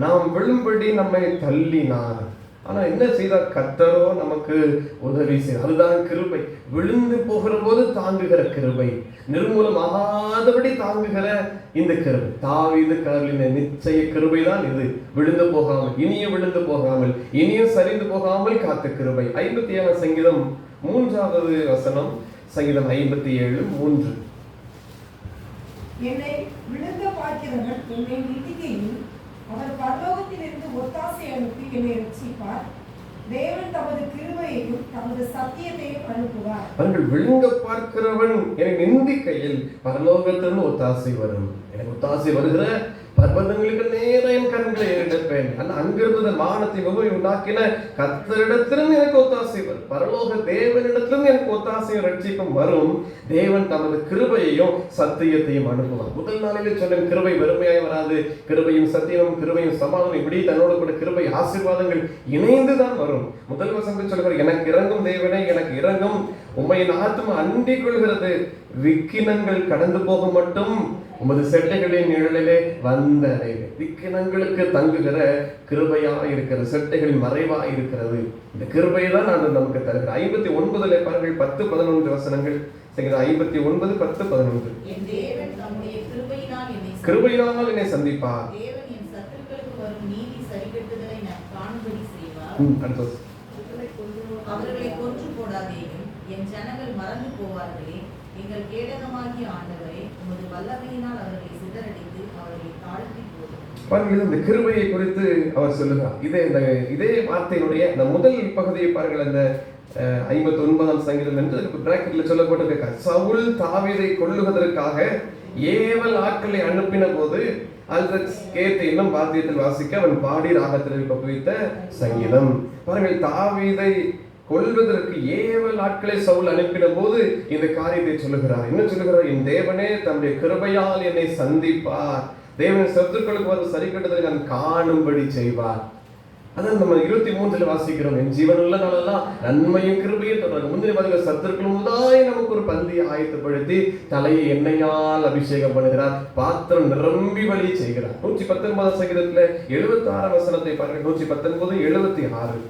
நாம் விழும்படி நம்மை தள்ளினார். ஆனா என்ன செய்தார்? கர்த்தரோ நமக்கு உதவி செய்தார். அதுதான் கிருபை. விழுந்து போகிற போது தாங்குகிற கிருபை, நிர்மூலமாகாதபடி தாங்குகிற இந்த கிருபை. தாவீது கர்லின நிச்சய கிருபை தான் இது. விழுந்து போகாமல், இனியும் விழுந்து போகாமல், இனியும் சரிந்து போகாமல் காத்த கிருபை. 57ஆம் சங்கீதம் 3வது வசனம். சங்கீதம் 57:3. என்னை விழுங்க பார்க்கிறவன் என்னை நீட்டிக்கையில் அவர் பரலோகத்திலிருந்து ஒத்தாசை அனுப்பி என்னை ரட்சிப்பார். தேவன் தமது கிருபையையும் தமது சத்தியத்தையும் அனுப்புவார். அவர்கள் விழுங்க பார்க்கிறவன் என்னை நிந்திக்கையில் பரலோகத்திலிருந்து ஒத்தாசை வரும். எனக்கு ஒத்தாசை வருகிற பர்வதங்களுக்கு நேர என் கண்களை ஏறெடுப்பேன். அங்கிருந்து வானத்தை பூமியை உண்டாக்கின கர்த்தரிடத்திலும் எனக்கு ஒத்தாசை வரும். பரலோக தேவனிடத்திலும் எனக்கு ஒத்தாசையும் ரட்சிப்பும் வரும். தேவன் தமது கிருபையையும் சத்தியத்தையும் அனுப்புவார். முதல் நாளிலே சொன்ன கிருபை வெறுமையாய் வராது. கிருபையும் சத்தியமும் கிருபையும் சமாதானம் இப்படி தன்னோடு கூட கிருபை ஆசீர்வாதங்கள் இணைந்துதான் வரும். முதல் வசனத்தில் சொல்கிறார், எனக்கு இறங்கும் தேவனே எனக்கு இறங்கும், உம்மை ஆத்துமா அண்டிக் கொள்கிறது. விக்கினங்கள் கடந்து போக மட்டும் உமது செட்டைகளின் நிழலிலே வந்தனை. விக்கினங்களுக்கு தங்குகிற கிருபையா இருக்கிறது, செட்டைகளின் மறைவா இருக்கிறது. இந்த கிருபையை தான் நான் நமக்கு தருகிறேன். 59 பாருங்கள், 10-11 வசனங்கள். 59:10-11. என் தேவன் தம்முடைய கிருபையினால் என்னை சந்திப்பார். தேவன் என் சத்துருக்களுக்கு வரும் நீதி சரிக்கட்டுதலை நான் காணும்படி செய்வார். அவர்களை கொன்று போடாதேயும், என் ஜனங்கள் மறந்து போவார்களே. எங்கள் கேடகமாகிய ஆண்டவரே, உமது வல்லமையினால் அவர்களை சிதறடித்து அவர்களை தாழ்த்தி போடும். இந்த கிருபையை குறித்து அவர் சொல்லுகிறார். இதே வார்த்தையினுடைய அந்த முதல் பகுதியை பாருங்கள். அந்த 59ஆம் சங்கீதம் என்று பிராக்கெட்ல சொல்லப்பட்டிருக்க, சவுல் தாவீதை கொல்லுவதற்காக ஏவல் ஆட்களை அனுப்பின போது இன்னும் வாத்தியத்தில் வாசிக்க அவன் பாடி ராகத்தில் பகுவித்த சங்கீதம். பாருங்கள், தாவீதை கொல்வதற்கு ஏவல் ஆட்களை சவுல் அனுப்பின போது இந்த காரியத்தை சொல்லுகிறார். என்ன சொல்லுகிறார்? என் தேவனே தம்முடைய கிருபையால் என்னை சந்திப்பார். தேவன் சத்துருக்களுக்கு வரும் சரி கட்டுதலை நான் காணும்படி செய்வார். அதான் நம்ம 23 வாசிக்கிறோம், என் ஜீவனுள்ள நாளெல்லாம் நன்மையும் கிருபையும் தொடரும். முந்தின பதிவு சத்துருக்கள் முதலாய் நமக்கு ஒரு பந்தியை ஆயத்தப்படுத்தி தலையை எண்ணெயால் அபிஷேகம் பண்ணுகிறார், பாத்திரம் நிரம்பி வழி செய்கிறார். 119 சங்கீதத்துல 76 வசனத்தை பாருங்கள். 119:76.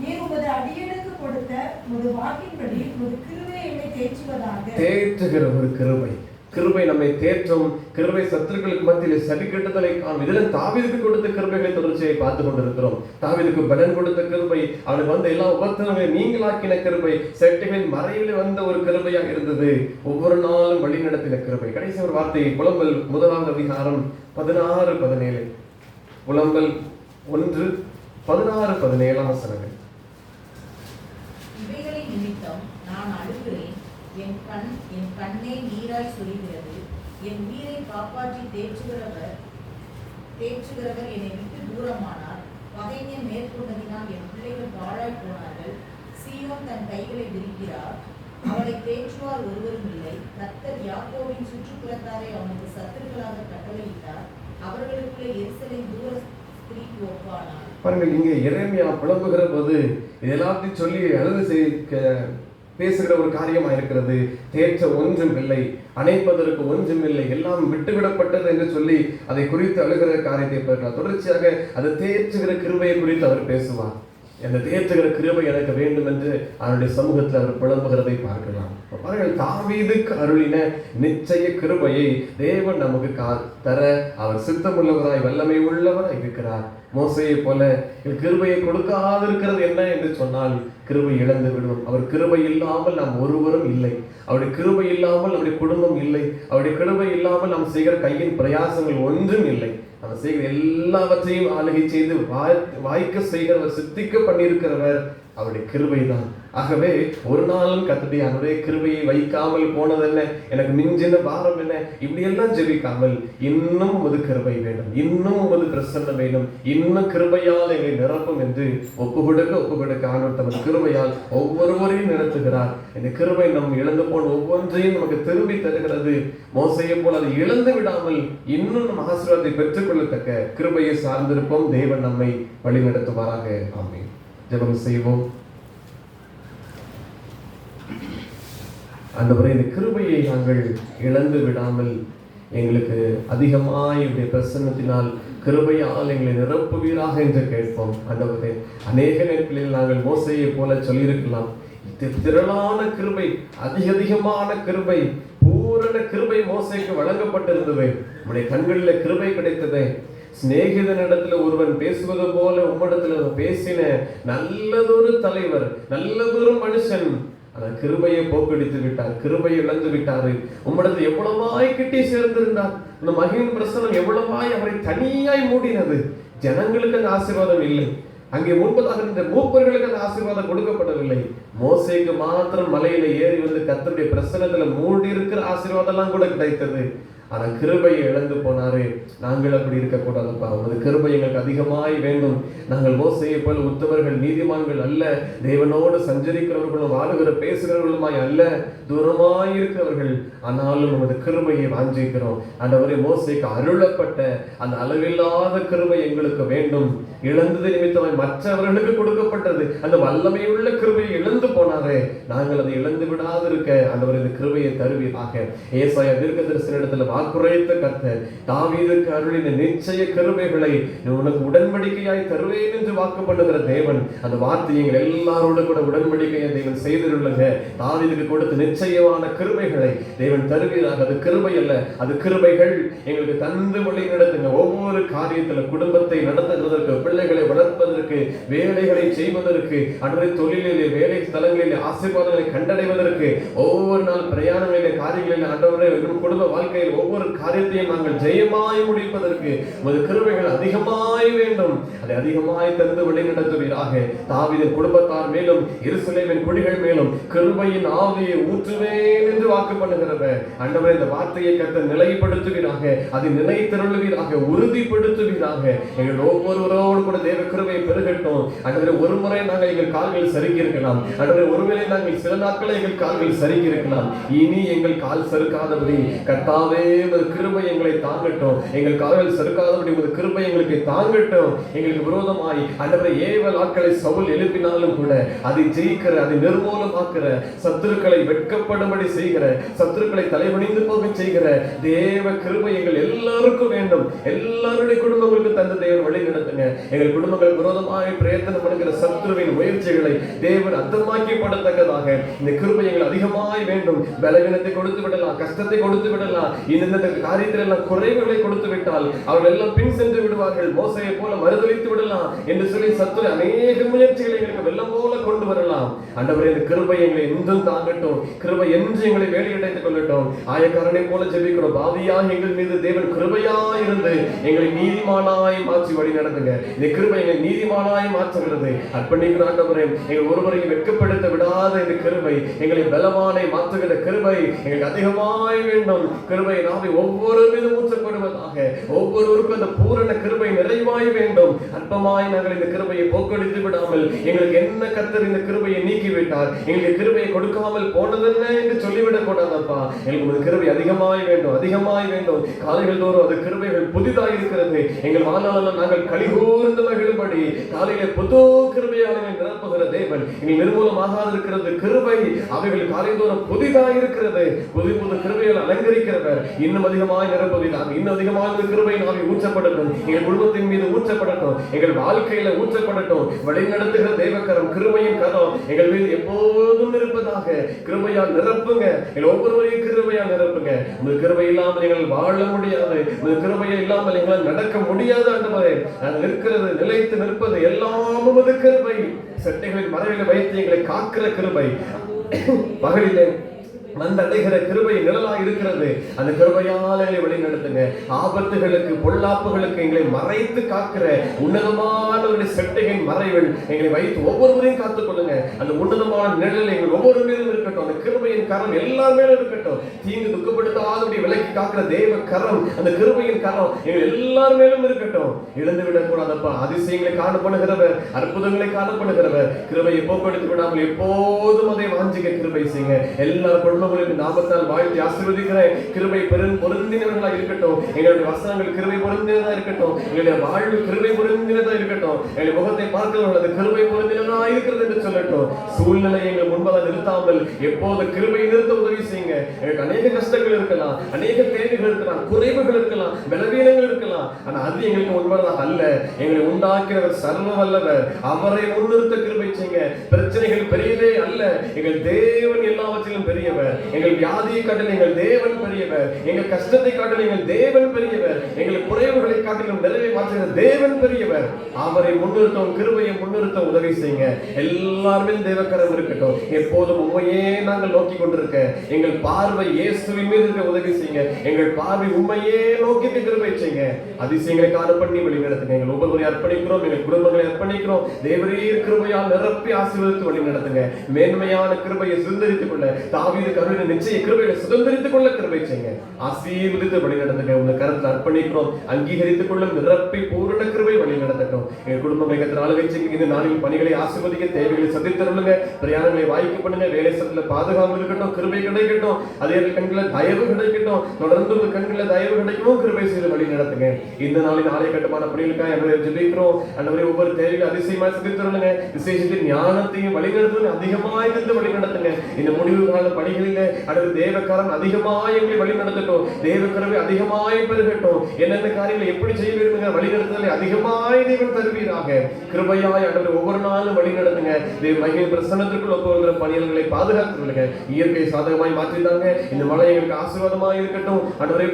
நீர் உமது அடியனுக்கு கொடுத்த உமது வாக்கின்படி உமது கிருபை என்னை தேற்றுவதாக. தேற்றுகிற ஒரு கிருபை. கிருபை நம்மை தேற்றும். கிருபை சத்துருக்களுக்கு மத்தியில் சரி கட்டுதலை காணும். இதெல்லாம் தாவீதுக்கு கொடுத்த கிருபைகளை தொடர்ச்சியை பார்த்து கொண்டிருக்கிறோம். தாவீதுக்கு பலன் கொடுத்த கிருபை, அவனுக்கு வந்த எல்லா உபத்திரங்களை நீங்களாக்கின கிருபை, செட்டைகளின் மறைவில் வந்த ஒரு கிருபையாக இருந்தது. ஒவ்வொரு நாளும் வழி நடத்தின கிருபை. கடைசி ஒரு வார்த்தை புலம்பல் 1 அதிகாரம் 16-17. புலம்பல் 1:16-17 வசனங்கள். இவைகளின் நிமித்தம் நான் அழுகிறேன். என் கண்ணே நீராய் சொரிகிறது. என் உயிரை காப்பாற்றி தேற்றுகிறவர் என்னை விட்டு தூரமானார். பகைஞன் மேற்கொண்டதினால் என் பிள்ளைகள் பாழாய் போனார்கள். சீயோன் தன் கைகளை விரிக்கிறார், அவளை தேற்றுவார் ஒருவரும் இல்லை. கர்த்தர் யாக்கோபின் சுற்றுப்புறத்தாரை அவனுக்கு சத்துருக்களாக கட்டளையிட்டார். அவர்களுக்குள்ளே எருசலேம் தூர ஸ்திரீக்கு ஒப்பானார். பாருங்கள், இங்கே எரேமியா புலம்புகிற போது இதெல்லாத்தையும் சொல்லி அழுது பேசுகிற ஒரு காரியமாக இருக்கிறது. தேற்ற ஒன்றும் இல்லை, அணைப்பதற்கு ஒன்றும் இல்லை, எல்லாம் விட்டுவிடப்பட்டது என்று சொல்லி அதை குறித்து அழுகிற காரியத்தை பார்க்கலாம். தொடர்ச்சியாக அதை தேற்றுகிற கிருபையை குறித்து அவர் பேசுவார். அந்த தேற்றுகிற கிருபை எனக்கு வேண்டும் என்று அவருடைய சமூகத்தில் அவர் புலம்புகிறதை பார்க்கலாம். பாருங்கள், தாவீதுக்கு அருளின நிச்சய கிருபையை தேவன் நமக்கு தர அவர் சித்தமுள்ளவராய் வல்லமை உள்ளவராய் இருக்கிறார். மோசையை போல கிருபையை கொடுக்காதிருக்கிறது என்ன என்று சொன்னால் கிருபை இழந்து விடுவோம். அவர் கிருபை இல்லாமல் நாம் ஒருவரும் இல்லை. அவருடைய கிருபை இல்லாமல் நம்முடைய குடும்பம் இல்லை. அவருடைய கிருபை இல்லாமல் நாம் செய்கிற கையின் பிரயாசங்கள் ஒன்றும் இல்லை. நம்ம செய்கிற எல்லாவற்றையும் ஆளுகை செய்து வாய்க்க செய்கிறவர், சித்திக்க பண்ணியிருக்கிறவர் அவருடைய கிருபை தான். ஆகவே ஒரு நாளும் கர்த்தருடைய அவருடைய கிருபையை வைக்காமல் போனது என்ன, எனக்கு மிஞ்சின பாரம் என்ன, இப்படி எல்லாம் ஜெபிக்காமல் இன்னும் உமது கிருபை வேண்டும், இன்னும் உமது பிரசன்னம் வேண்டும், இன்னும் கிருபையால் எங்களை நிரப்பும் என்று ஒப்பு கொடுக்க ஆண்டவர் தமது கிருபையால் ஒவ்வொருவரையும் நடத்துகிறார். இந்த கிருபை நம் இழந்து போன ஒவ்வொன்றையும் நமக்கு திரும்பி தருகிறது. மோசையை போல் அதை இழந்து விடாமல் இன்னும் நம் ஆசீர்வாதத்தை பெற்றுக்கொள்ளத்தக்க கிருபையை சார்ந்திருப்போம். தேவன் நம்மை வழி நடத்துவாராக. ஆமென். ஜெபம் செய்வோம். ஆண்டவரே, இந்த கிருபையை நாங்கள் இழந்து விடாமல் எங்களுக்கு அதிகமாய் உடைய பிரசன்னத்தினால் கிருபையால் எங்களை நிரப்புவீராக என்று கேட்போம். ஆண்டவரே, அநேக நேரங்களில் நாங்கள் மோசையை போல சொல்லியிருக்கலாம், திரளான கிருபை, அதிகமான கிருபை, பூரண கிருபை மோசைக்கு வழங்கப்பட்டிருந்தது. உடைய கண்களில் கிருபை கிடைத்தது. சிநேகிதனிடத்துல ஒருவன் பேசுவது போல உம்மிடத்துல பேசின நல்லதொரு தலைவர், நல்லதொரு மனுஷன், ஆனா கிருபையை போக்கடித்து விட்டார், கிருபையை இழந்து விட்டாரு. உம்மிடத்துல எவ்வளவாய் கிட்டி சேர்ந்திருந்தார். இந்த மகிமின் பிரசனம் எவ்வளவாய் அவரை தனியாய் மூடினது. ஜனங்களுக்கு அந்த ஆசீர்வாதம் இல்லை. அங்கே முன்பதாக இருந்த மூப்பர்களுக்கு அந்த ஆசீர்வாதம் கொடுக்கப்படவில்லை. மோசேக்கு மாத்திரம் மலையில ஏறி வந்து கர்த்தருடைய பிரசன்னத்துல மூடி இருக்கிற ஆசீர்வாதம் எல்லாம் கூட கிடைத்தது. ஆனா கிருபையை இழந்து போனாரு. நாங்கள் அப்படி இருக்கக்கூடாதுப்பா. உமது கிருபை எங்களுக்கு அதிகமாய் வேண்டும். நாங்கள் மோசையை போல உத்தமர்கள், நீதிமான்கள் அல்ல. தேவனோடு சஞ்சரிக்கிறவர்களும் வாழுகிற பேசுகிறவர்களுமாய் அல்ல, தூரமாய் இருக்கிறவர்கள். ஆனாலும் உமது கிருபையை வாஞ்சிக்கிறோம். ஆண்டவரே, மோசைக்கு அருளப்பட்ட அந்த அளவில்லாத கிருபை எங்களுக்கு வேண்டும். இழந்தது நிமித்தமாய் மற்றவர்களுக்கு கொடுக்கப்பட்டது அந்த வல்லமையுள்ள கிருபையை இழந்து போனாரே, நாங்கள் அதை இழந்து விடாது இருக்க ஆண்டவர் இந்த கிருபையை தருவீராக. ஏசாயா தீர்க்கதரிசனிடத்தில் வாக்குரைத்த கர்த்தர் தாவீதுக்கு அருளின நிச்சய கிருபைகளை உனக்கு உடன்படிக்கையாய் தருவேன் என்று வாக்கு பண்ணுகிற தேவன், அந்த வார்த்தையை எங்கள் எல்லாரோடு கூட உடன்படிக்கையை தேவன் செய்திருள்ளுங்க. தாவீதுக்கு கொடுத்த நிச்சயமான கிருபைகளை தேவன் தருவீராக. அது கிருபை அல்ல, அது கிருபைகள் எங்களுக்கு தந்து வழி நடத்துங்க. ஒவ்வொரு காரியத்தில் குடும்பத்தை நடத்துவதற்கு, பிள்ளைகளை வளர்ப்பதற்கு, வேலைகளை செய்வதற்கு, அன்றைய தொழிலிலே, வேலை ஸ்தலங்களிலே ஆசீர்வாதங்களை கண்டடைவதற்கு, ஒவ்வொரு நாள் பிரயாணங்களிலே, காரியங்களில் ஆண்டவரே குடும்ப வாழ்க்கையில் ஒவ்வொரு காரியத்தையும் நாங்கள் ஜெயமாய் முடிப்பதற்கு உமது கிருபைகள் அதிகமாய் வேண்டும். அதை அதிகமாய் தந்து வழி நடத்துவீராக. தாவீதின் குடும்பத்தார் மேலும் எருசலேமின் குடிகள் மேலும் கிருபையின் ஆவியை ஊற்றுவேன் என்று வாக்கு பண்ணுகிறவர் ஆண்டவரே, இந்த வார்த்தையை கர்த்தர் நிலைப்படுத்துவீராக, அதை நிலைத்திருளுவீராக, உறுதிப்படுத்துவீராக. எங்கள் ஒவ்வொருவரோடு கூட தேவ கிருபையை பெருகட்டும். ஆண்டவரே, ஒரு முறை நாங்கள் எங்கள் கால்கள் சறுக்கி இருக்கலாம். ஆண்டவரே, ஒருவேளை நாங்கள் சில நாட்களை எங்கள் கால்கள் சறுக்கி இருக்கலாம். இனி எங்கள் கால் சறுக்காதபடி கர்த்தாவே உமது கிருபை எங்களை தாங்கட்டும். எங்கள் கால்கள் சறுக்காதபடி உமது கிருபை எங்களுக்கு தாங்கட்டும். எங்களுக்கு விரோதமாய் ஆண்டவரே ஏவல் ஆட்களை சவுல் எழுப்பினாலும் கூட அதை ஜெயிக்கிற, அதை நிர்மூலமாக்குற, சத்துருக்களை வெட்கப்படும்படி செய்கிற, சத்துருக்களை தலைவணிந்து போக செய்கிற தேவ கிருபை எங்கள் எல்லாருக்கும் வேண்டும். எல்லாருடைய குடும்பங்களுக்கு தந்த தேவன் வழி நடத்துங்க. எங்கள் குடும்பங்கள் விரோதம் விரோதமாய் பிரயத்தனம் பண்ணுகிற சத்துருவின் முயற்சிகளை தேவன் அர்த்தமாக்கிப்படத்தக்கதாக இந்த கிருபை எங்கள் அதிகமாய் வேண்டும். பலவீனத்தை கொடுத்து விடலாம், கஷ்டத்தை கொடுத்து விடலாம், இந்த காரியத்தில் எல்லாம் குறைவுகளை கொடுத்து விட்டால் அவர்கள் எல்லாம் பின் சென்று விடுவார்கள், மோசையை போல மறுதளித்து விடலாம் என்று சொல்லி சத்துரு அநேக முயற்சிகளை எங்களுக்கு வெள்ளம் போல கொண்டு வரலாம். ஆண்டவரே, இந்த கிருபை எங்களை என்றும் தாங்கட்டும், கிருபை என்று எங்களை வேலையடைத்துக் கொள்ளட்டும். ஆயக்காரனை போல ஜெபிக்கிறோம். பாவியாக எங்கள் மீது தேவன் கிருபையாய் இருந்து எங்களை நீதிமானாய் மாற்றி வழி நடத்துங்க. இந்த கிருபை எங்களை நீதிமானாய் மாற்றுகிறது. அர்ப்பணிக்கிற ஆண்டவரே, எங்கள் ஒருவரையும் வெட்கப்படுத்த விடாத இந்த கிருபை, எங்களை பலவானை மாற்றுகிற கிருபை எங்களுக்கு அதிகமாய் வேண்டும். கிருபை நாவை ஒவ்வொரு மீதும் ஊற்றப்படுவதாக, ஒவ்வொருவருக்கும் அந்த பூரண கிருபை நிறைவாய் வேண்டும். அற்பமாய் நாங்கள் இந்த கிருபையை போக்கடித்து விடாமல், எங்களுக்கு என்ன கர்த்தர் இந்த கிருபையை நீக்கிவிட்டார், எங்களுக்கு கிருபையை கொடுக்காமல் போனதென்ன என்று சொல்லிவிடக் கூடாதப்பா. எங்களுக்கு கிருபை அதிகமாய் வேண்டும், அதிகமாய் வேண்டும். காலைகள் தோறும் அது கிருபைகள் புதிதாக இருக்கிறது. எங்கள் வாழ்நாளெல்லாம் நாங்கள் கலிகூர்ந்து மகிழும்படி காலையில புது கிருபையால் நிரப்புகிற தேவன். எங்கள் நிர்மூலமாக இருக்கிறது கிருபை, அவைகள் காலைதோறும் புதிதாக இருக்கிறது. புது புது கிருபையால் அலங்கரிக்கிறவர். இன்னும் அதிகமாய் நிரப்புவதாக, இன்னும் அதிகமாக கிருபை நாவை ஊற்றப்படட்டும், எங்கள் குடும்பத்தின் மீது ஊற்றப்படட்டும், எங்கள் வாழ்க்கையில ஊற்றப்படட்டும். வழி நடத்துகிற தேவக்கரம், கிருபையின் கரம் எங்கள் மீது எப்போதும் இருப்பதாக. கிருபையால் நிரப்புங்க, எங்கள் ஒவ்வொருவரையும் கிருபையால் நிரப்புங்க. உங்கள் கிருபை இல்லாமல் எங்கள் வாழ முடியாது, உங்கள் கிருபையை இல்லாமல் எங்களால் நடக்க முடியாது. ஆண்டவரே, நாங்கள் இருக்கிறது, நிலைத்து நிற்பது எல்லாம் உமது கிருபை. சட்டைகளின் மறைவில் வைத்து எங்களை காக்கிற கிருபை, பகலிலே வந்தடைகிற கிருபை நிழலாக இருக்கிறது. அந்த கிருபையால் எங்களை வழி நடத்துங்க. ஆபத்துகளுக்கு, பொல்லாப்புகளுக்கு எங்களை மறைத்து காக்கிற உன்னதமான ஒரு சட்டையின் மறைவில் எங்களை வைத்து ஒவ்வொருவரையும் காத்துக் கொள்ளுங்க. அந்த உன்னதமான நிழல் எங்கள் ஒவ்வொரு மேலும் இருக்கட்டும். அந்த கிருபையின் கரம் எல்லார் மேலும் இருக்கட்டும். தீங்கு துக்கப்படுத்தாதபடி விலக்கி காக்கிற தேவ கரம், அந்த கிருபையின் கரம் எங்கள் எல்லார் மேலும் இருக்கட்டும். இழந்து விடக் கூடாதப்பா. அதிசயங்களை காணப்படுகிறவர், அற்புதங்களை காணப்படுகிறவர். கிருபையை போக்கெடுத்து விடாமல் எப்போதும் அதை வாஞ்சிக்க கிருபை செய்யுங்க. எல்லாரும் நாமத்தால் வாழ்த்தி ஆசீர்வதிக்கிறேன். கிருபை பொருந்தினவர்களாக இருக்கட்டும். எங்களுடைய வசனங்கள் கிருபை பொருந்தினதா இருக்கட்டும். எங்களுடைய வாழ்வு கிருபை பொருந்தினதா இருக்கட்டும். எங்களுடைய முகத்தை பார்க்கிறவர்கள் அது கிருபை பொருந்தினதா இருக்கிறது என்று சொல்லட்டும். சூழ்நிலை எங்கள் முன்பதாக நிறுத்தாமல் எப்போது கிருபை நிறுத்த உதவி செய்யுங்க. எங்களுக்கு அநேக கஷ்டங்கள் இருக்கலாம், அநேக தேவைகள் இருக்கலாம், குறைவுகள் இருக்கலாம், பலவீனங்கள் இருக்கலாம். ஆனா அது எங்களுக்கு முன்பதாக அல்ல. எங்களை உண்டாக்கிறவர் சர்வ வல்லவர். அவரை முன்னிறுத்த கிருபை செய்யுங்க. பிரச்சனைகள் பெரியதே அல்ல. எங்கள் தேவன் எல்லாவற்றிலும் பெரியவர். எங்கள் வியாதியை காட்டிலும் எங்கள் தேவன் பெரியவர். எங்கள் கஷ்டத்தை காட்டிலும் எங்கள் தேவன் பெரியவர். எங்கள் குறைவுகளை காட்டிலும் நிறைவை மாற்றுகிற தேவன் பெரியவர். அவரை முன்னிறுத்தவும் கிருபையை முன்னிறுத்த உதவி செய்யுங்க. எல்லாருமே தேவக்கரம் இருக்கட்டும். எப்போதும் உண்மையே நாங்கள் நோக்கி கொண்டிருக்க எங்கள் பார்வை இயேசுவின் மீது இருக்க உதவி செய்யுங்க. எங்கள் பார்வை உண்மையே நோக்கி கிருபை செய்யுங்க. அதிசயங்களை காண பண்ணி வழி நடத்துங்க. எங்கள் ஒவ்வொருவரை அர்ப்பணிக்கிறோம், எங்கள் குடும்பங்களை அர்ப்பணிக்கிறோம். தேவரீர் கிருபையால் நிரப்பி ஆசீர்வதித்து வழி நடத்துங்க. மேன்மையான கிருபையை சுதந்திரித்துக் கொள்ள, தாவீது கருவின நிச்சய கிருபையை சுதந்திரித்துக் கொள்ள கிருபை செய்யுங்க. ஆசீர்வதித்து வழி நடத்துங்க. உங்க கருத்தில் அர்ப்பணிக்கிறோம். அங்கீகரித்துக் கொள்ளும் நிரப்பி பூரண கிருபை வழி நடத்தட்டும். எங்கள் குடும்பங்களை ஆளுகை செய்யுங்க. இந்த நாளில் பணிகளை ஆசீர்வதிக்க, தேவைகளை சந்தித்தருளுங்க. பிரயாணங்களை வாய்ப்பு பண்ணுங்க. வேலை சத்துல பாதுகாப்பு இருக்கட்டும், கிருபை கிடைக்கட்டும். அதே கண்களை தயவு கிடைக்கட்டும். தொடர்ந்து உங்க கண்களை தயவு கிடைக்கவும் கிருபை செய்து வழி நடத்துங்க. இந்த நாளின் ஆலய கட்டுமான பணிகளுக்காக எங்களை ஜெபிக்கிறோம். அந்தவரை ஒவ்வொரு தேவைகளை அதிசயமாக சந்தித்தருளுங்க. விசேஷத்தில் ஞானத்தையும் வழி நடத்துவது அதிகமாக இருந்து வழி நடத்துங்க. இந்த முடிவு கால பணிகளில் அடுத்து தேவக்காரன் அதிகமாக எங்களை வழி நடத்தட்டும். தேவக்கரவை அதிகமாய் பெருகட்டும். என்னென்ன காரியங்களை எப்படி செய்ய வேண்டும் வழி நடத்துதலை அதிகமாய் தேவன் தருவீராக. கிருபையாய் அடுத்து ஒவ்வொரு நாளும் வழி நடத்துங்க. தேவ மகிமை பிரசன்னத்திற்குள் ஒப்புகிற பணியாளர்களை பாதுகாத்துருங்க. இயற்கை சாதகமாய் மாற்றிட்டாங்க. இந்த மழை எங்களுக்கு ஆசீர்வாதமாக இருக்கட்டும். அடுவரை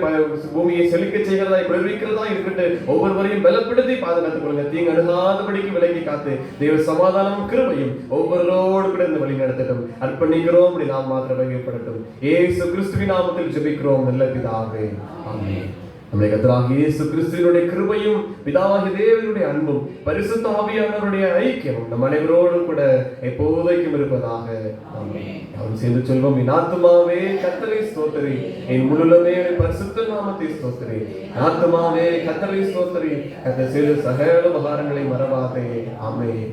பூமியை செழிக்க செய்கிறதா, குளிர்விக்கிறதா இருக்கட்டும். ஒவ்வொருவரையும் பலப்படுத்தி பாதுகாத்துக் கொள்ளுங்க. தீங்கு அணுகாதபடிக்கு விலகி காத்து தேவ சமாதானமும் கிருபையும் ஒவ்வொருவரோடு கூட இந்த வழி நடத்தட்டும். அர்ப்பணிக்கிறோம். நாம் மாத்திரம் வகைப்படட்டும். இயேசு கிறிஸ்துவின் நாமத்தில் ஜெபிக்கிறோம் நல்ல பிதாவே, ஆமென். நம்முடைய கர்த்தராகிய இயேசு கிறிஸ்துவினுடைய கிருபையும் பிதாவாகிய தேவனுடைய அன்பும் பரிசுத்த ஆவியானவருடைய ஐக்கியமும் நம் அனைவரோடும் கூட எப்போதைக்கும் இருப்பதாக, ஆமென். நாம் சேர்ந்து சொல்வோம். என் ஆத்துமாவே கர்த்தரை ஸ்தோத்திரி, என் முழுமே பரிசுத்த நாமத்தை ஸ்தோத்திரி. ஆத்துமாவே கர்த்தரை ஸ்தோத்திரி, கர்த்தர் செய்த சகல உபகாரங்களை மறவாதே, ஆமென்.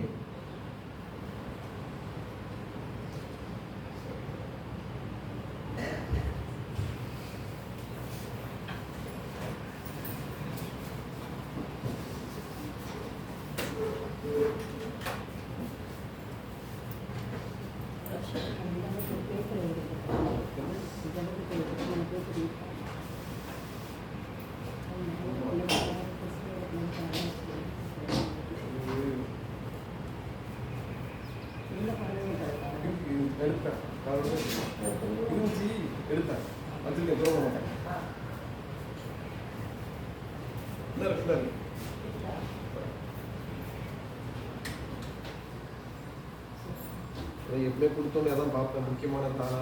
எப்படியே கொடுத்தோன்னே அதான் பார்ப்பேன், முக்கியமான தானா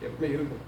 எப்பவுமே இருக்கும்.